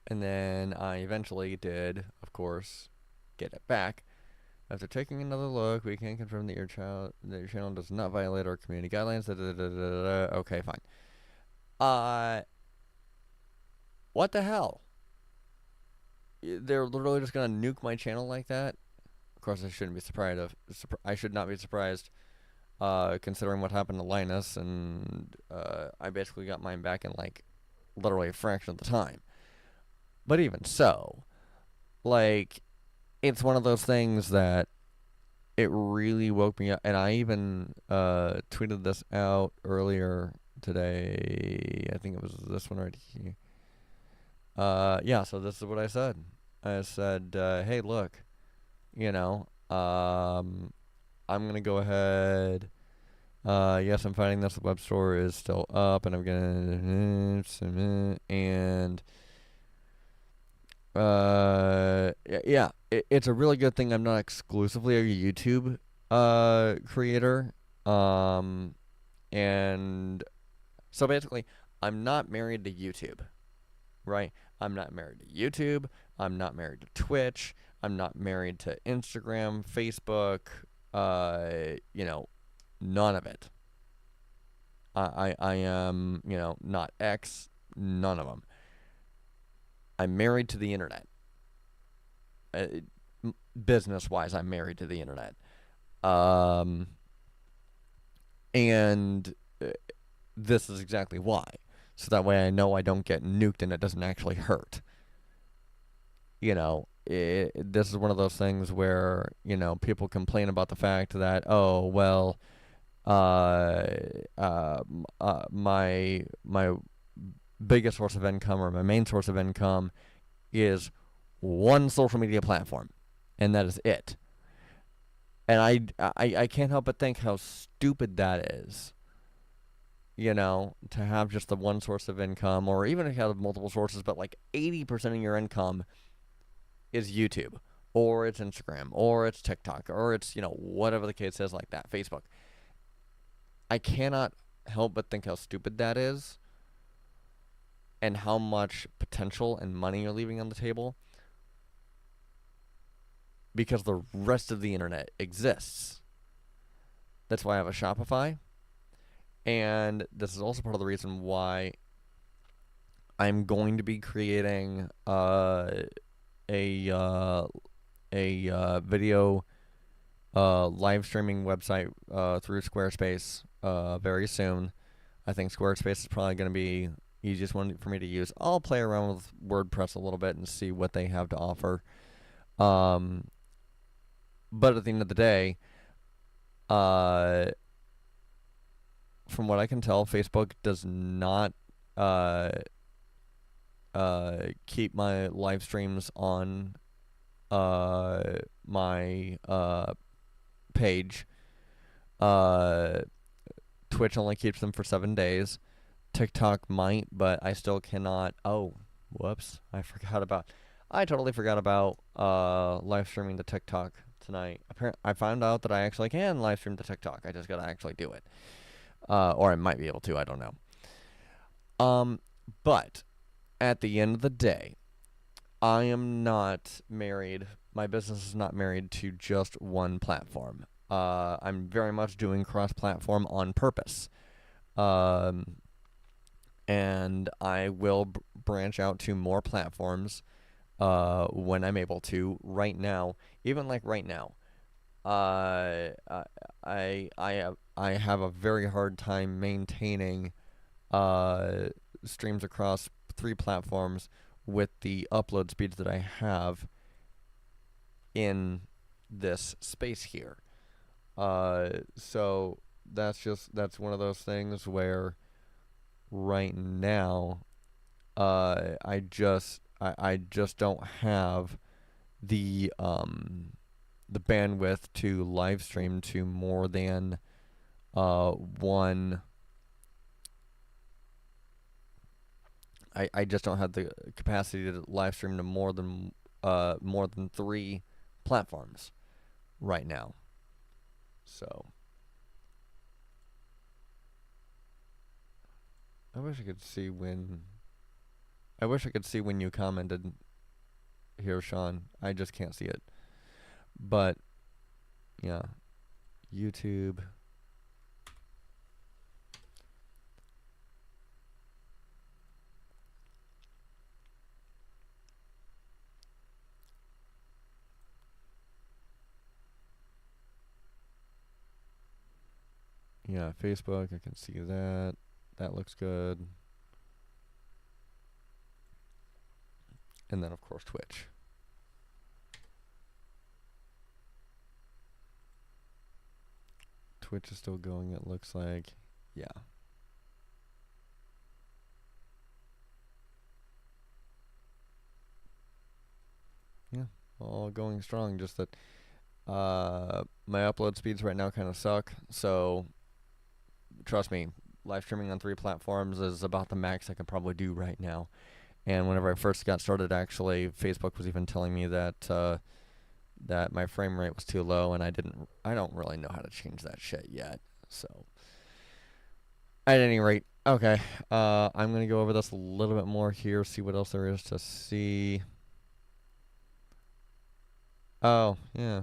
[SPEAKER 1] And then I eventually did, of course, get it back. After taking another look, we can confirm that your channel does not violate our community guidelines. Okay, fine. What the hell? They're literally just gonna nuke my channel like that? Of course, I shouldn't be surprised. I should not be surprised, considering what happened to Linus, and I basically got mine back in like literally a fraction of the time. But even so, like, it's one of those things that it really woke me up. And I even tweeted this out earlier today. I think it was this one right here. Yeah, so this is what I said. I said, hey, look, I'm going to go ahead. Yes, I'm finding this. The web store is still up, and I'm going to submit. And yeah, it's a really good thing I'm not exclusively a YouTube creator. And so basically, I'm not married to YouTube, right? I'm not married to YouTube. I'm not married to Twitch. I'm not married to Instagram, Facebook. None of it. I am, not X. None of them. I'm married to the internet. Business-wise, I'm married to the internet. And this is exactly why. So that way I know I don't get nuked and it doesn't actually hurt. This is one of those things where, people complain about the fact that, oh, well, my biggest source of income, or my main source of income, is one social media platform, and that is it. And I can't help but think how stupid that is. you know, to have just the one source of income, or even if you have multiple sources, but like 80% of your income is YouTube, or it's Instagram, or it's TikTok, or it's, you know, whatever the case is like that, Facebook. I cannot help but think how stupid that is and how much potential and money you're leaving on the table because the rest of the internet exists. That's why I have a Shopify. And this is also part of the reason why I'm going to be creating a video live streaming website through Squarespace very soon. I think Squarespace is probably going to be easiest one for me to use. I'll play around with WordPress a little bit and see what they have to offer. But at the end of the day, from what I can tell, Facebook does not keep my live streams on my page. Twitch only keeps them for 7 days. TikTok might, but I still cannot. Oh, whoops! I totally forgot about live streaming the TikTok tonight. Apparently, I found out that I actually can live stream the TikTok. I just gotta actually do it, or I might be able to. I don't know. But at the end of the day, I am not married. My business is not married to just one platform. I'm very much doing cross-platform on purpose. And I will branch out to more platforms when I'm able to. Right now, even like right now, I have a very hard time maintaining streams across 3 platforms with the upload speeds that I have in this space here. So that's one of those things where right now I just don't have the bandwidth to live stream to more than one. I just don't have the capacity to live stream to more than 3 platforms right now. So I wish I could see when you commented here, Sean. I just can't see it. But yeah, YouTube. Yeah, Facebook, I can see that. That looks good. And then, of course, Twitch. Twitch is still going, it looks like. Yeah. Yeah, all going strong. Just that my upload speeds right now kind of suck. So, trust me, live streaming on 3 platforms is about the max I can probably do right now. And whenever I first got started, actually, Facebook was even telling me that that my frame rate was too low, and I don't really know how to change that shit yet. So, at any rate, okay, I'm gonna go over this a little bit more here, see what else there is to see. Oh, yeah.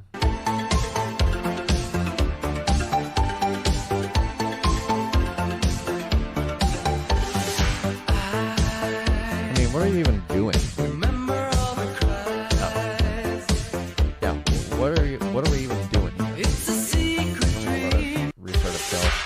[SPEAKER 1] What are you even doing? Yeah, what are we even doing here? It's a secret dream. Restart itself.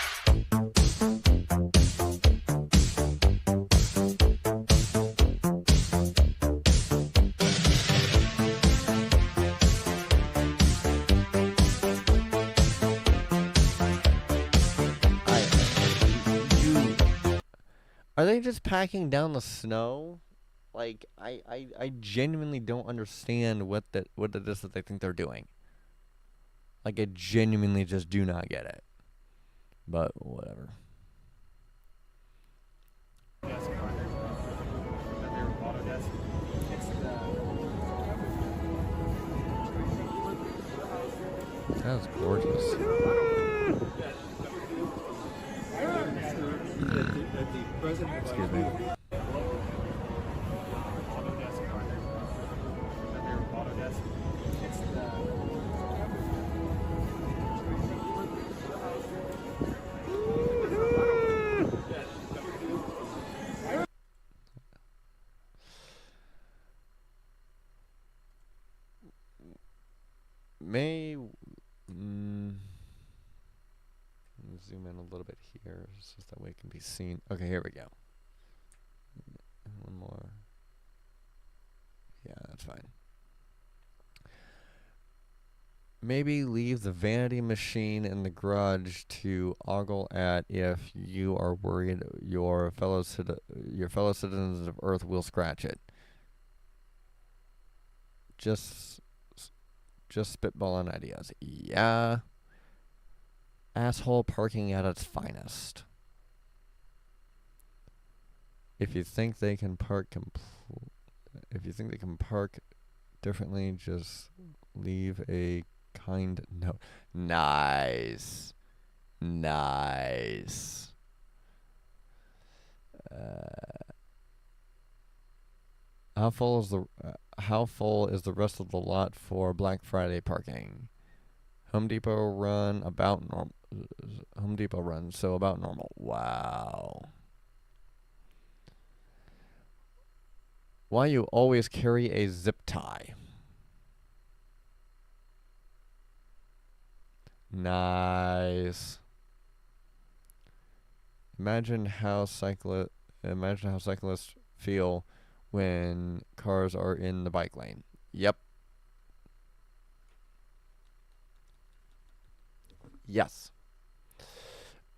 [SPEAKER 1] Are they just packing down the snow? Like, I genuinely don't understand what it is that they think they're doing. Like, I genuinely just do not get it. But whatever. That is gorgeous. Excuse me. Zoom in a little bit here, just that way it can be seen. Okay, here we go. One more. Yeah, that's fine. Maybe leave the vanity machine in the garage to ogle at if you are worried your fellow citizens of Earth will scratch it. Just spitballing ideas. Yeah. Asshole parking at its finest. If you think they can park differently, just leave a kind note. Nice. Nice. How full is the rest of the lot for Black Friday parking? Home Depot run, so about normal. Wow. Why you always carry a zip tie? Nice. Imagine how cyclists feel when cars are in the bike lane. Yep. Yes.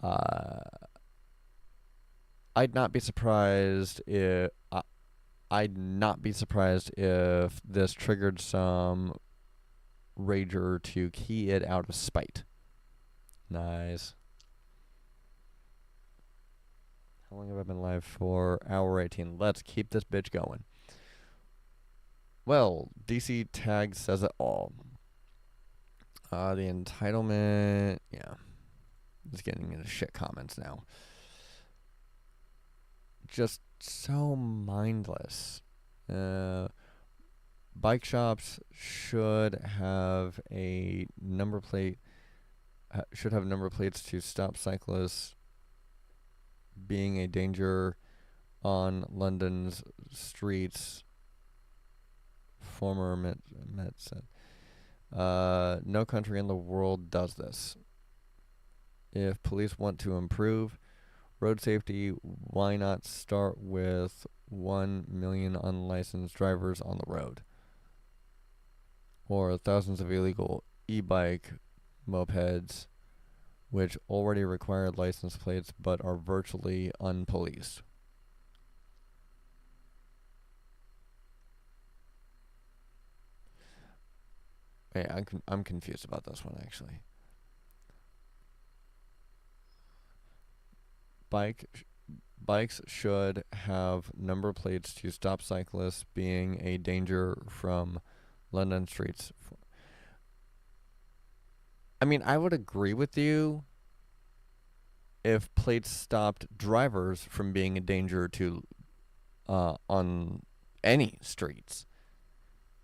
[SPEAKER 1] I'd not be surprised if this triggered some rager to key it out of spite. Nice. How long have I been live for? Hour 18. Let's keep this bitch going. Well, DC tag says it all. The entitlement, yeah. Just getting into shit comments now. Just so mindless. Bike shops should have a number plate. Should have number plates to stop cyclists being a danger on London's streets. Former Met said. No country in the world does this. If police want to improve road safety, why not start with 1 million unlicensed drivers on the road? Or thousands of illegal e-bike mopeds, which already require license plates but are virtually unpoliced. Hey, I'm confused about this one, actually. Bikes should have number plates to stop cyclists being a danger from London streets. I mean, I would agree with you if plates stopped drivers from being a danger to on any streets.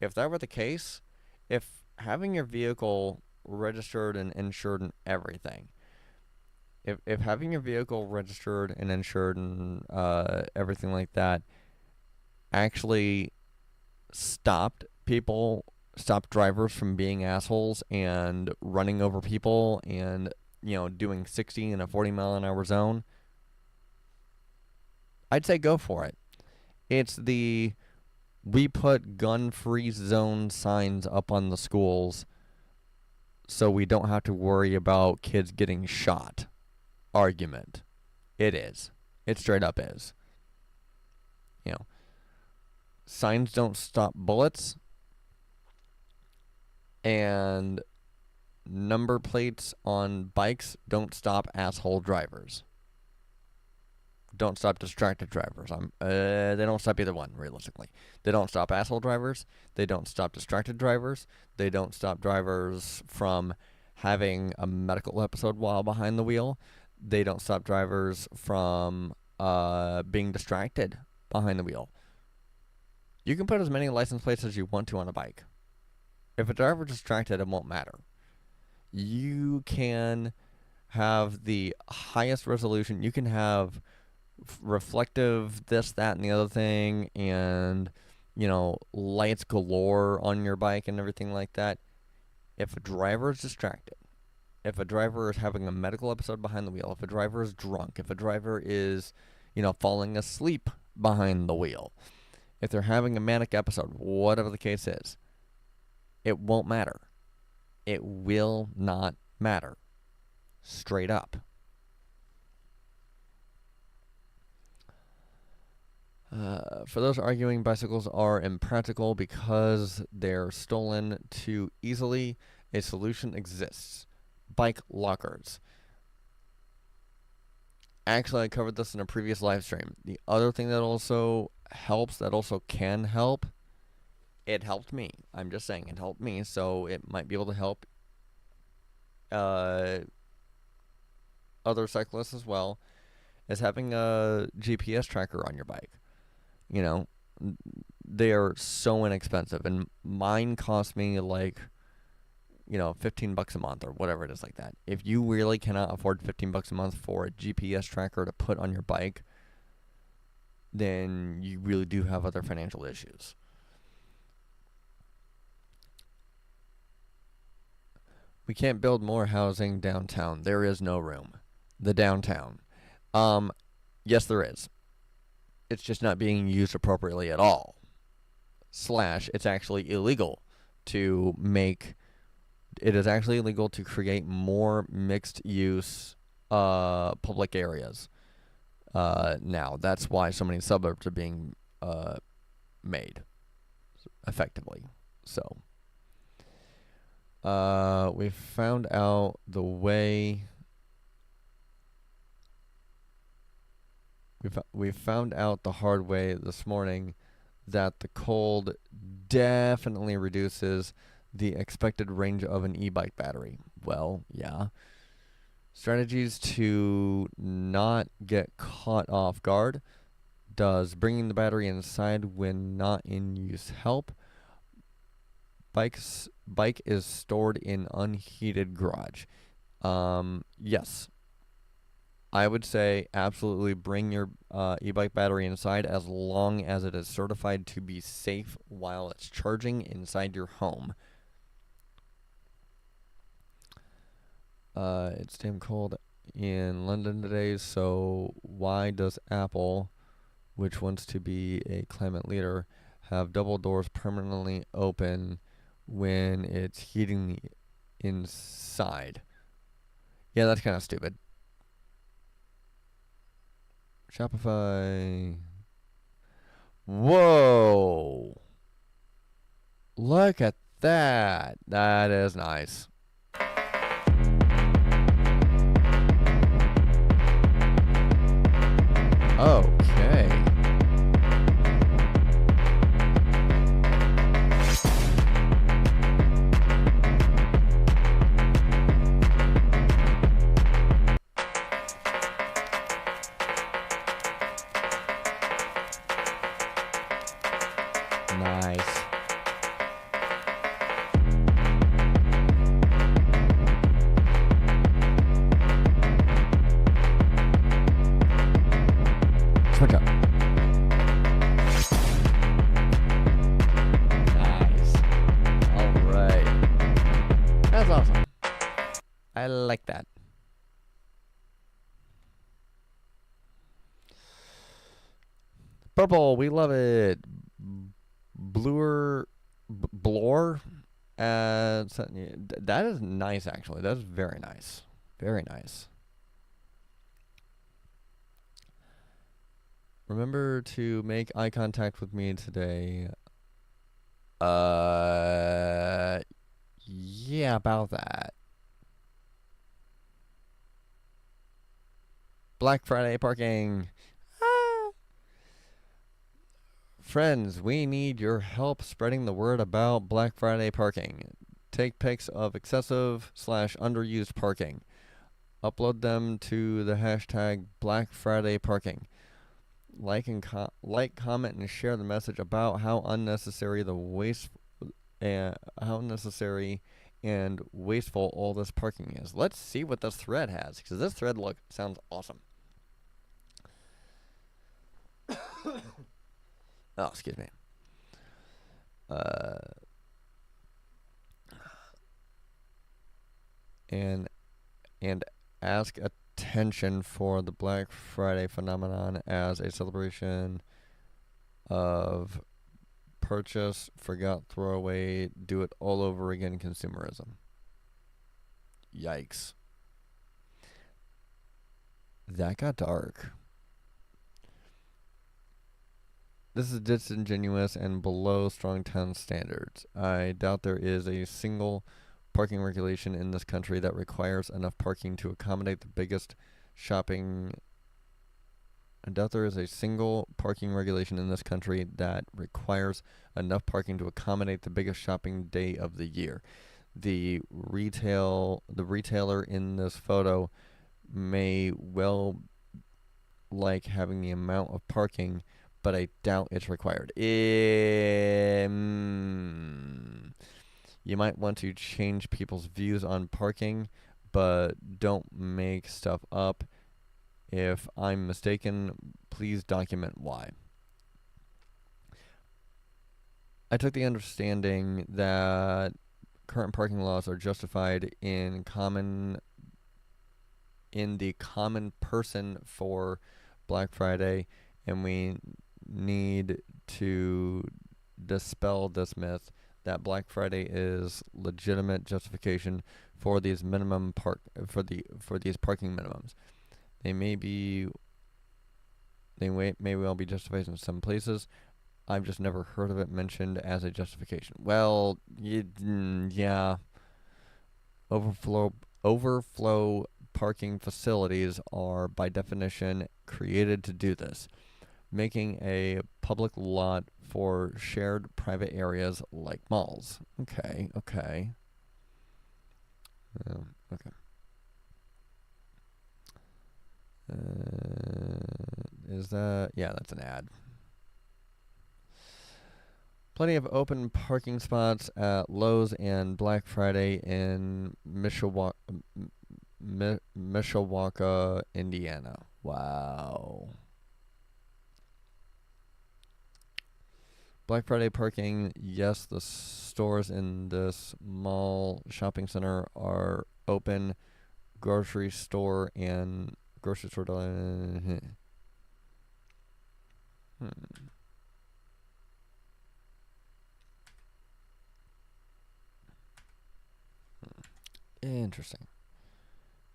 [SPEAKER 1] If that were the case, if having your vehicle registered and insured and everything, if having your vehicle registered and insured and everything like that actually stopped drivers from being assholes and running over people and, doing 60 in a 40-mile-an-hour zone, I'd say go for it. It's the we put gun-free zone signs up on the schools so we don't have to worry about kids getting shot argument. It is. It straight up is. Signs don't stop bullets, and number plates on bikes don't stop asshole drivers. Don't stop distracted drivers. They don't stop either one, realistically. They don't stop asshole drivers. They don't stop distracted drivers. They don't stop drivers from having a medical episode while behind the wheel. They don't stop drivers from being distracted behind the wheel. You can put as many license plates as you want to on a bike. If a driver's distracted, it won't matter. You can have the highest resolution. You can have reflective this, that, and the other thing, and lights galore on your bike and everything like that. If a driver is distracted, if a driver is having a medical episode behind the wheel, if a driver is drunk, if a driver is falling asleep behind the wheel, if they're having a manic episode, whatever the case is, it won't matter. It will not matter. Straight up. For those arguing bicycles are impractical because they're stolen too easily, a solution exists. Bike lockers. Actually, I covered this in a previous live stream. The other thing that also helps, that also can help, it helped me. I'm just saying, it helped me, so it might be able to help other cyclists as well, is having a GPS tracker on your bike. They are so inexpensive, and mine cost me like $15 a month or whatever it is like that. If you really cannot afford $15 a month for a GPS tracker to put on your bike, then you really do have other financial issues. We can't build more housing downtown. There is no room. The downtown. Yes, there is. It's just not being used appropriately at all. / it's actually illegal to make... It is actually illegal to create more mixed-use public areas now. That's why so many suburbs are being made effectively. So, we found out the way... We found out the hard way this morning that the cold definitely reduces the expected range of an e-bike battery. Well, yeah. Strategies to not get caught off guard. Does bringing the battery inside when not in use help? Bike is stored in unheated garage. Yes. I would say absolutely bring your e-bike battery inside as long as it is certified to be safe while it's charging inside your home. It's damn cold in London today, so why does Apple, which wants to be a climate leader, have double doors permanently open when it's heating the inside? Yeah, that's kind of stupid. Shopify. Whoa. Look at that. That is nice. Okay. Nice. Switch up. Nice. Alright. That's awesome. I like that. Purple, we love it. Blore. That is nice, actually. That is very nice. Very nice. Remember to make eye contact with me today. Yeah, about that. Black Friday parking. Friends, we need your help spreading the word about Black Friday parking. Take pics of excessive / underused parking. Upload them to the hashtag Black Friday Parking. Like, comment, and share the message about how unnecessary and wasteful all this parking is. Let's see what this thread has, because this thread sounds awesome. Oh, excuse me. And ask attention for the Black Friday phenomenon as a celebration of purchase, forgot, throw away, do it all over again consumerism. Yikes. That got dark. This is disingenuous and below strong town standards. I doubt there is a single parking regulation in this country that requires enough parking to accommodate the biggest shopping. I doubt there is a single parking regulation in this country that requires enough parking to accommodate the biggest shopping day of the year. The retailer in this photo may well like having the amount of parking, but I doubt it's required. You might want to change people's views on parking, but don't make stuff up. If I'm mistaken, please document why. I took the understanding that current parking laws are justified in the common person for Black Friday, and we need to dispel this myth that Black Friday is legitimate justification for these these parking minimums. They may well be justified in some places. I've just never heard of it mentioned as a justification. Well, yeah. Overflow parking facilities are, by definition, created to do this, making a public lot for shared private areas like malls. Okay. Okay. Is that... Yeah, that's an ad. Plenty of open parking spots at Lowe's and Black Friday in Mishawaka, Indiana. Wow. Black Friday parking. Yes, the stores in this mall shopping center are open. Grocery store. Interesting.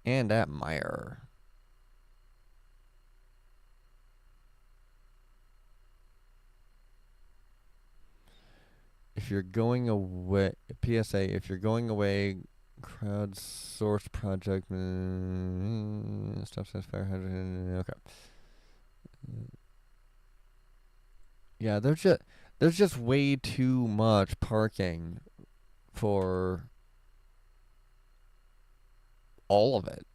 [SPEAKER 1] And at Meyer. If you're going away, PSA, if you're going away, crowdsourced project, stuff says fire hydrant, okay. Yeah, there's just way too much parking for all of it.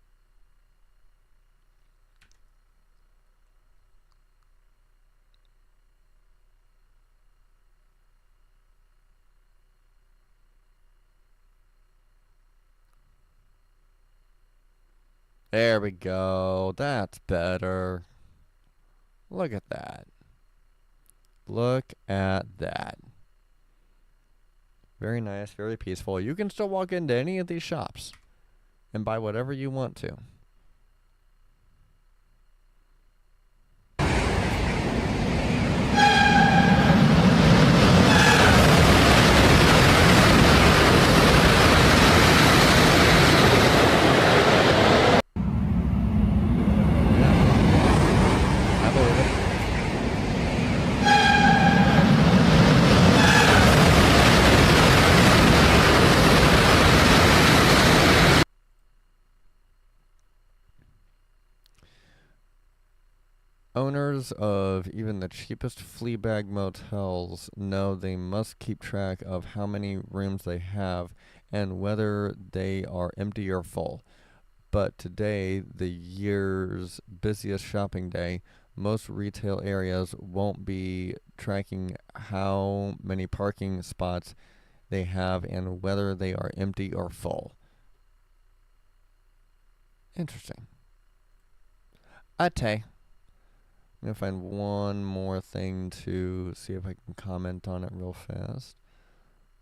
[SPEAKER 1] There we go. That's better. Look at that. Look at that. Very nice, very peaceful. You can still walk into any of these shops and buy whatever you want to. I believe it. Owners of even the cheapest flea bag motels know they must keep track of how many rooms they have and whether they are empty or full. But today, the year's busiest shopping day, most retail areas won't be tracking how many parking spots they have and whether they are empty or full. Interesting. Ate. I'm going to find one more thing to see if I can comment on it real fast.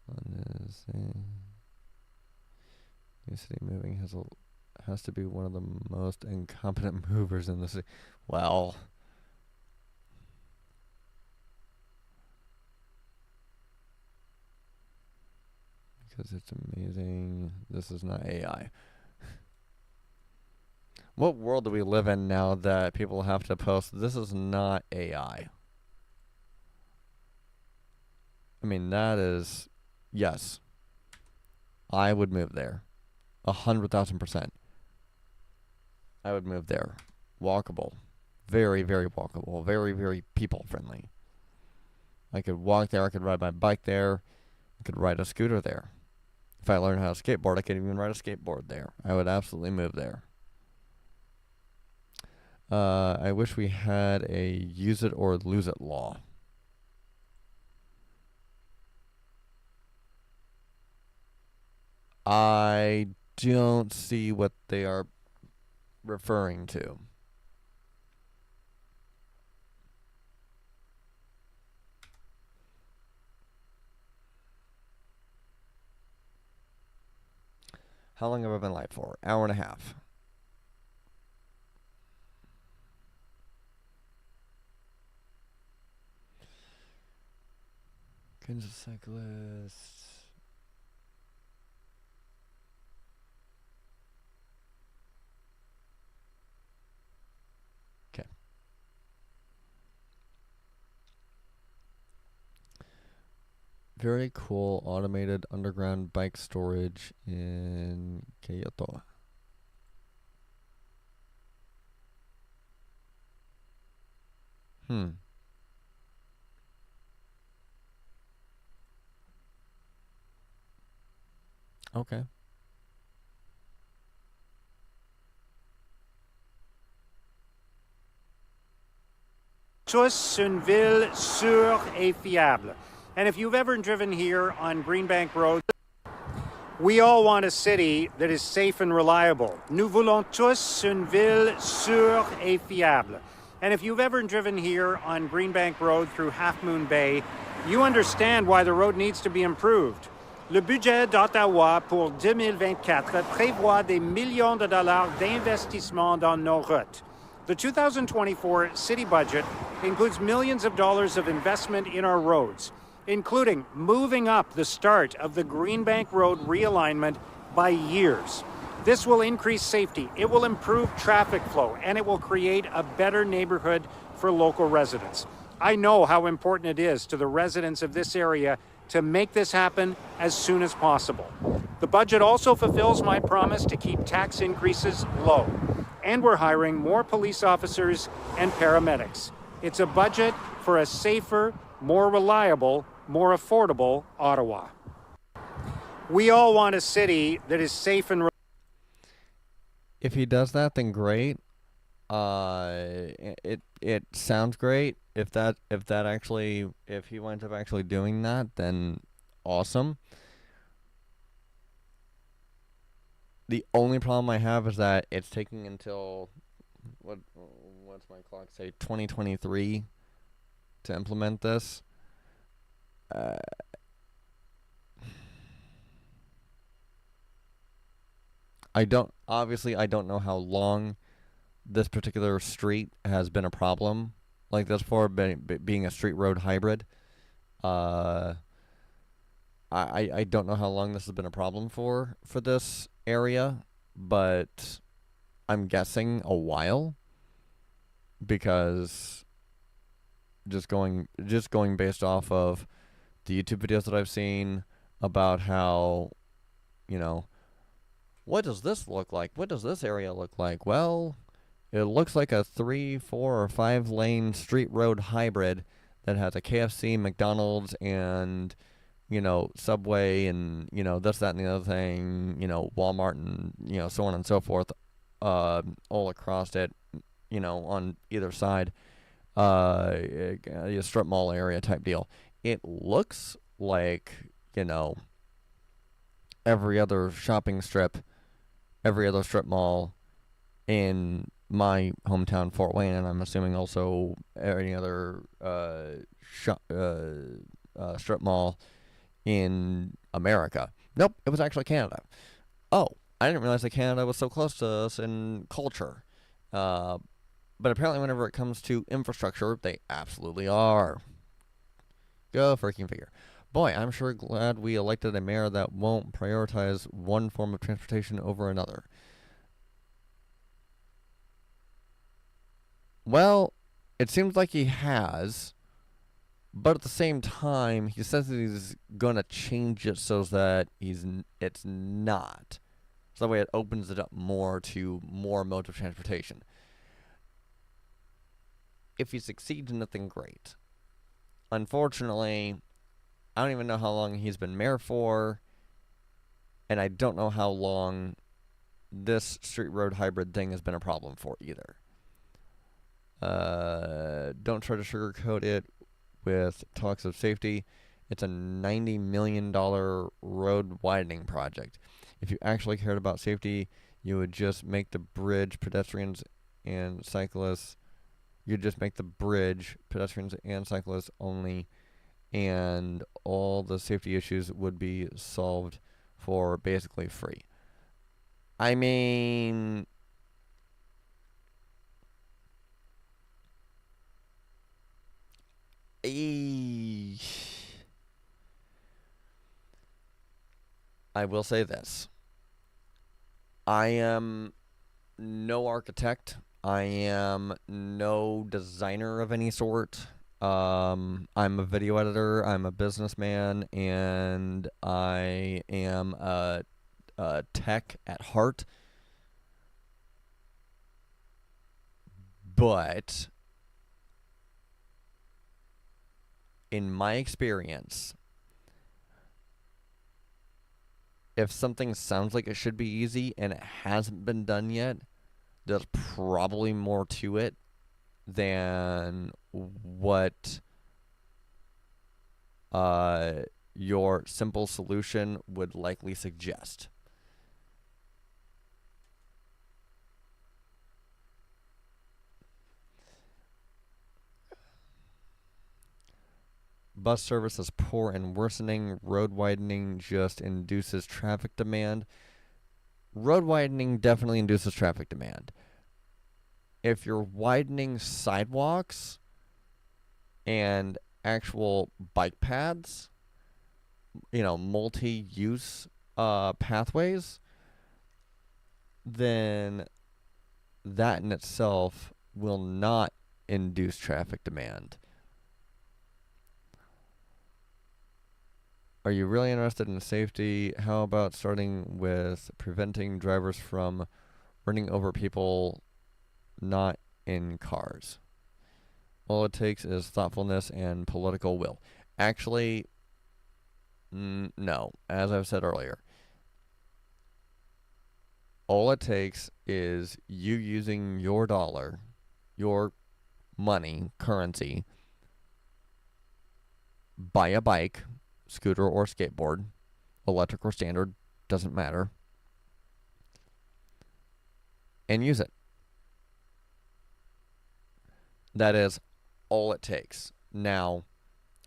[SPEAKER 1] What is New City Moving has to be one of the most incompetent movers in the city. Well, because it's amazing. This is not AI. What world do we live in now that people have to post, this is not AI? I mean, that is, yes, I would move there. 100,000%. I would move there. Walkable. Very, very walkable. Very, very people friendly. I could walk there. I could ride my bike there. I could ride a scooter there. If I learned how to skateboard, I could even ride a skateboard there. I would absolutely move there. I wish we had a use it or lose it law. I don't see what they are referring to. How long have I been live for? Hour and a half. Kansas cyclists. Okay. Very cool automated underground bike storage in Kyoto. Okay.
[SPEAKER 4] Tous une ville sûre et fiable. And if you've ever driven here on Greenbank Road, we all want a city that is safe and reliable. Nous voulons tous une ville sûre et fiable. And if you've ever driven here on Greenbank Road through Half Moon Bay, you understand why the road needs to be improved. Le budget d'Ottawa pour 2024 prévoit des millions de dollars d'investissement dans nos routes. The 2024 city budget includes millions of dollars of investment in our roads, including moving up the start of the Greenbank Road realignment by years. This will increase safety, it will improve traffic flow, and it will create a better neighborhood for local residents. I know how important it is to the residents of this area to make this happen as soon as possible. The budget also fulfills my promise to keep tax increases low. And we're hiring more police officers and paramedics. It's a budget for a safer, more reliable, more affordable Ottawa. We all want a city that is safe and
[SPEAKER 1] If he does that, then great. It sounds great. If he winds up actually doing that, then awesome. The only problem I have is that it's taking until what's my clock say 2023 to implement this. I don't know how long this particular street has been a problem like this for, being a street road hybrid. I don't know how long this has been a problem for this area, but I'm guessing a while, because just going based off of the YouTube videos that I've seen about how, what does this look like? What does this area look like? Well, it looks like a 3, 4, or 5 lane street road hybrid that has a KFC, McDonald's, and Subway and, this, that, and the other thing, Walmart and, so on and so forth, all across it, on either side, a strip mall area type deal. It looks like, every other shopping strip, every other strip mall in my hometown, Fort Wayne, and I'm assuming also any other strip mall in America. Nope, it was actually Canada. Oh, I didn't realize that Canada was so close to us in culture. Uh, but apparently, whenever it comes to infrastructure, they absolutely are. Go freaking figure. Boy, I'm sure glad we elected a mayor that won't prioritize one form of transportation over another. Well, it seems like he has, but at the same time, he says that he's gonna change it so that it's not. So that way, it opens it up more to more modes of transportation. If he succeeds, nothing great. Unfortunately, I don't even know how long he's been mayor for, and I don't know how long this street road hybrid thing has been a problem for either. Don't try to sugarcoat it with talks of safety. It's a $90 million road widening project. If you actually cared about safety, you would just make the bridge pedestrians and cyclists. You'd just make the bridge pedestrians and cyclists only, and all the safety issues would be solved for basically free. I mean, I will say this. I am no architect. I am no designer of any sort. I'm a video editor. I'm a businessman, and I am a tech at heart. But in my experience, if something sounds like it should be easy and it hasn't been done yet, there's probably more to it than what your simple solution would likely suggest. Bus service is poor and worsening. Road widening just induces traffic demand. Road widening definitely induces traffic demand. If you're widening sidewalks and actual bike paths, multi-use pathways, then that in itself will not induce traffic demand. Are you really interested in safety? How about starting with preventing drivers from running over people not in cars? All it takes is thoughtfulness and political will. Actually, no. As I've said earlier, all it takes is you using your dollar, your money, currency, buy a bike, scooter or skateboard, electric or standard, doesn't matter, and use it. That is all it takes. Now,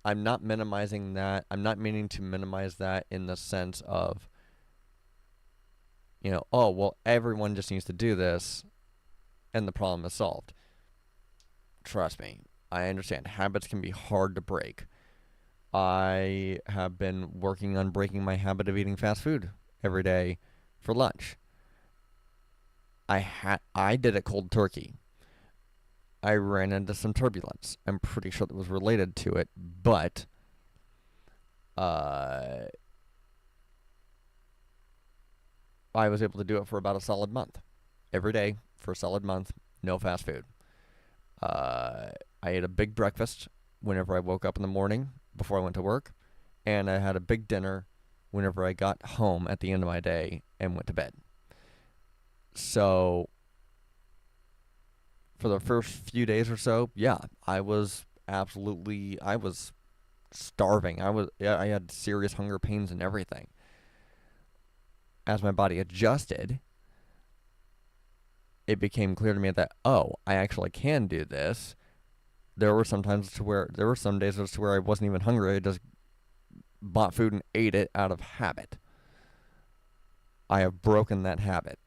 [SPEAKER 1] I'm not minimizing that. I'm not meaning to minimize that in the sense of, oh, well, everyone just needs to do this and the problem is solved. Trust me, I understand. Habits can be hard to break. I have been working on breaking my habit of eating fast food every day for lunch. I did it cold turkey. I ran into some turbulence. I'm pretty sure that was related to it, but I was able to do it for about a solid month. Every day for a solid month, no fast food. I ate a big breakfast whenever I woke up in the morning before I went to work, and I had a big dinner whenever I got home at the end of my day and went to bed. So for the first few days or so, yeah, I was starving. I had serious hunger pains and everything. As my body adjusted, it became clear to me that, oh, I actually can do this. There were some days to where I wasn't even hungry. I just bought food and ate it out of habit. I have broken that habit.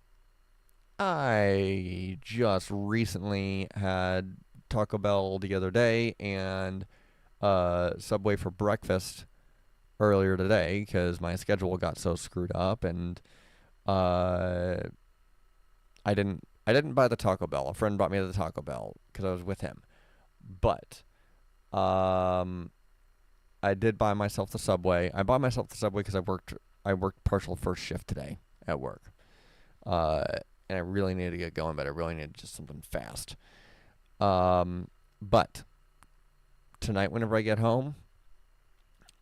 [SPEAKER 1] I just recently had Taco Bell the other day and Subway for breakfast earlier today because my schedule got so screwed up, and uh, I didn't buy the Taco Bell. A friend brought me the Taco Bell because I was with him, but um, I did buy myself the Subway. I bought myself the Subway because I worked partial first shift today at work, uh, and I really needed to get going, but I really needed just something fast. But tonight, whenever I get home,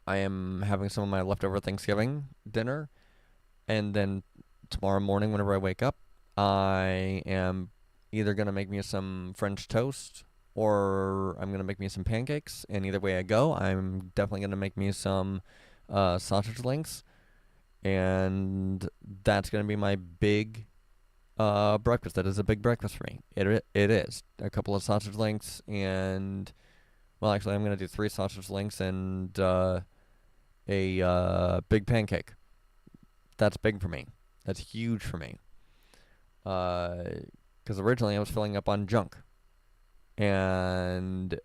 [SPEAKER 1] I am having some of my leftover Thanksgiving dinner, and then tomorrow morning, whenever I wake up, I am either gonna make me some French toast or I'm gonna make me some pancakes. And either way I go, I'm definitely gonna make me some sausage links, and that's gonna be my big breakfast. That is a big breakfast for me. It is a couple of sausage links and, well, actually, I'm gonna do 3 sausage links and a big pancake. That's big for me. That's huge for me. Because originally I was filling up on junk, and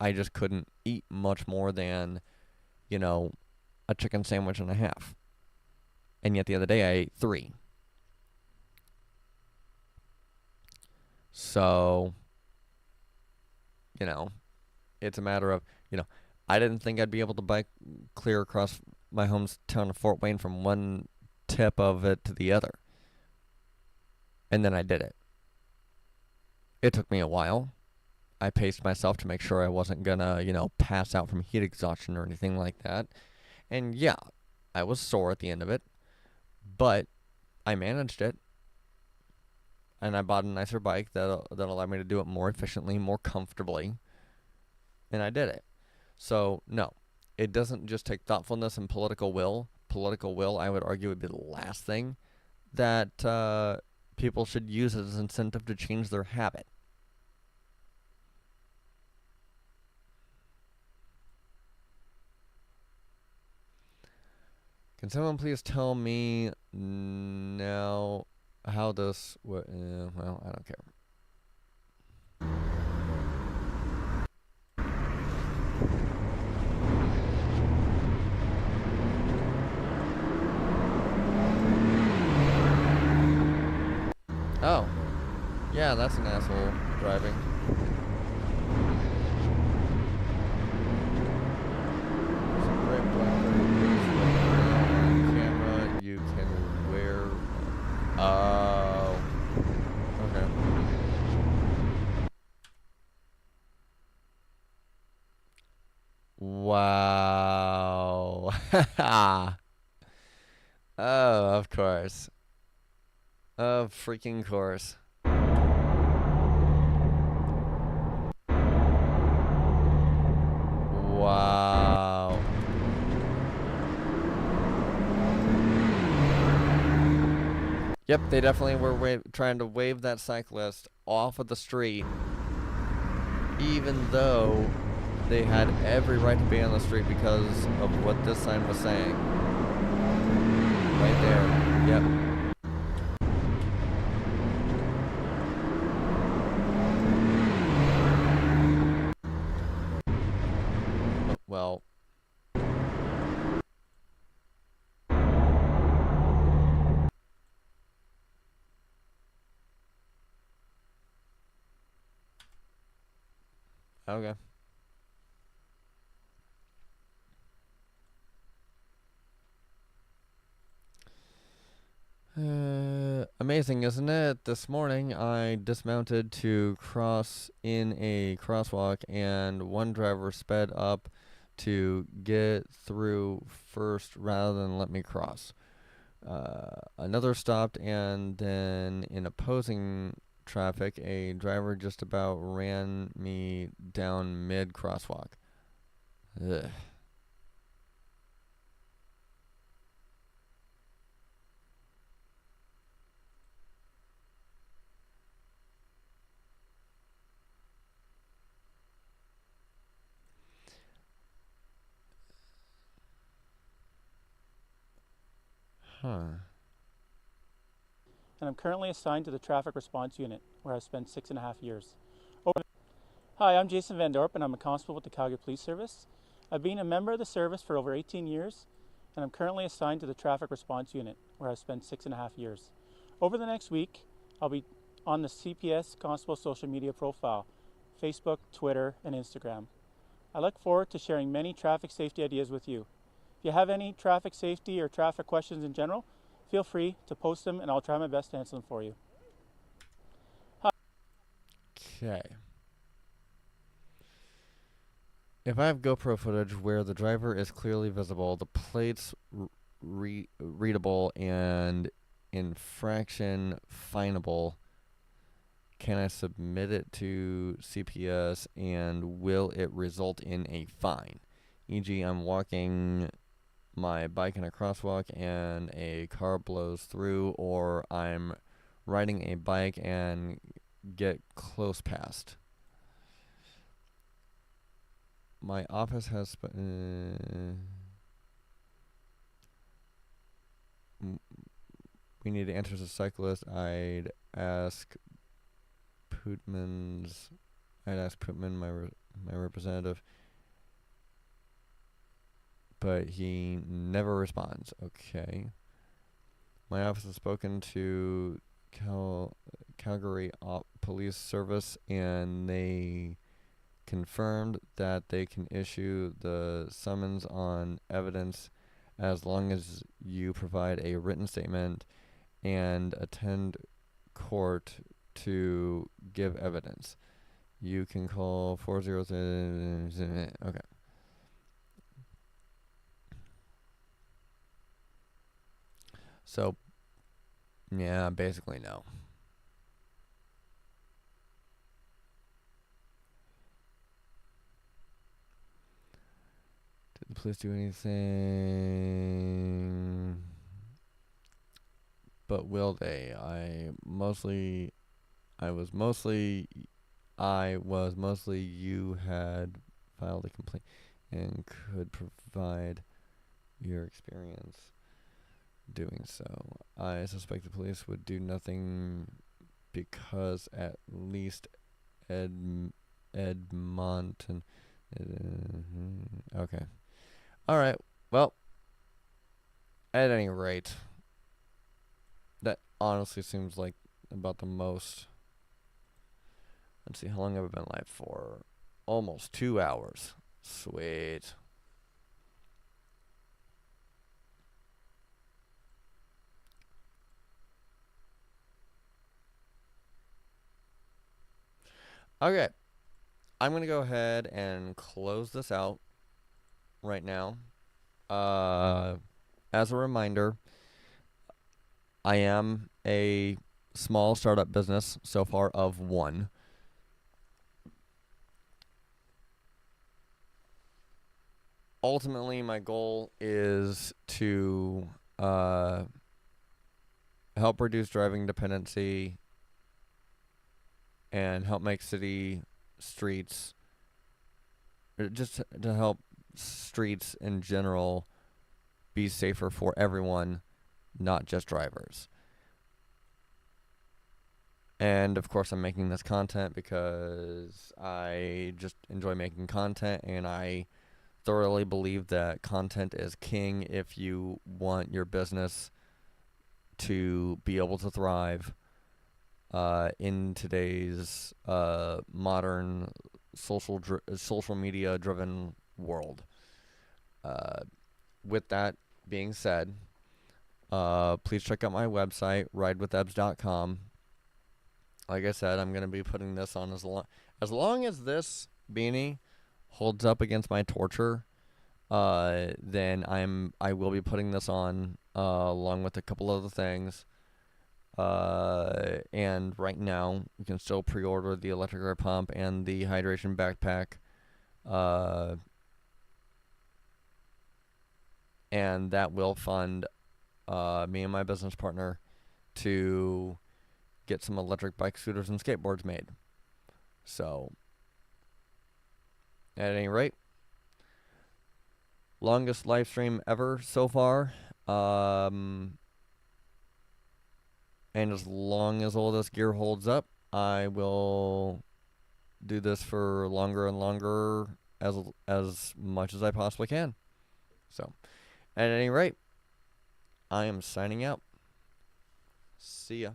[SPEAKER 1] I just couldn't eat much more than, a chicken sandwich and a half. And yet the other day I ate 3. So, it's a matter of, I didn't think I'd be able to bike clear across my hometown of Fort Wayne from one tip of it to the other. And then I did it. It took me a while. I paced myself to make sure I wasn't gonna, pass out from heat exhaustion or anything like that. And yeah, I was sore at the end of it, but I managed it. And I bought a nicer bike that allowed me to do it more efficiently, more comfortably. And I did it. So, no, it doesn't just take thoughtfulness and political will. Political will, I would argue, would be the last thing that people should use as incentive to change their habit. Can someone please tell me now how this... well, I don't care. Oh. Yeah, that's an asshole driving. Some great BlackBerry on camera you can wear. Oh. Okay. Wow. Oh, of course. Of freaking course. Wow. Yep, they definitely were trying to wave that cyclist off of the street, even though they had every right to be on the street because of what this sign was saying. Right there. Yep. Well, okay. Amazing, isn't it? This morning I dismounted to cross in a crosswalk and one driver sped up to get through first rather than let me cross. Another stopped, and then in opposing traffic, a driver just about ran me down mid crosswalk. Ugh. Huh.
[SPEAKER 5] And I'm currently assigned to the Traffic Response Unit, where I've spent 6.5 years. Hi, I'm Jason Van Dorp, and I'm a constable with the Calgary Police Service. I've been a member of the service for over 18 years, and I'm currently assigned to the Traffic Response Unit, where I've spent 6.5 years. Over the next week, I'll be on the CPS Constable social media profile, Facebook, Twitter, and Instagram. I look forward to sharing many traffic safety ideas with you. If you have any traffic safety or traffic questions in general, feel free to post them and I'll try my best to answer them for you.
[SPEAKER 1] Okay. If I have GoPro footage where the driver is clearly visible, the plates readable, and infraction finable, can I submit it to CPS and will it result in a fine? E.g., I'm walking my bike in a crosswalk and a car blows through, or I'm riding a bike and get close past. My office has we need to enter as a cyclist. I'd ask Putman, my representative, but he never responds. Okay. My office has spoken to Calgary Police Service, and they confirmed that they can issue the summons on evidence as long as you provide a written statement and attend court to give evidence. You can call 403. Okay. So, yeah, basically no. Did the police do anything? But will they? I was mostly you had filed a complaint and could provide your experience doing so. I suspect the police would do nothing because at least Edmonton. Okay. All right. Well, at any rate, that honestly seems like about the most. Let's see, how long have I been live for? Almost 2 hours. Sweet. Okay. I'm going to go ahead and close this out right now. As a reminder, I am a small startup business so far of one. Ultimately, my goal is to help reduce driving dependency and help make city streets, just to help streets in general be safer for everyone, not just drivers. And of course, I'm making this content because I just enjoy making content, and I thoroughly believe that content is king if you want your business to be able to thrive in today's modern social media driven world. With that being said, please check out my website, ridewithebs.com. Like I said, I'm going to be putting this on as long as this beanie holds up against my torture. then I will be putting this on along with a couple other things. And right now you can still pre-order the electric air pump and the hydration backpack. And that will fund me and my business partner to get some electric bike scooters and skateboards made. So, at any rate, longest live stream ever so far. And as long as all this gear holds up, I will do this for longer and longer, as much as I possibly can. So, at any rate, I am signing out. See ya.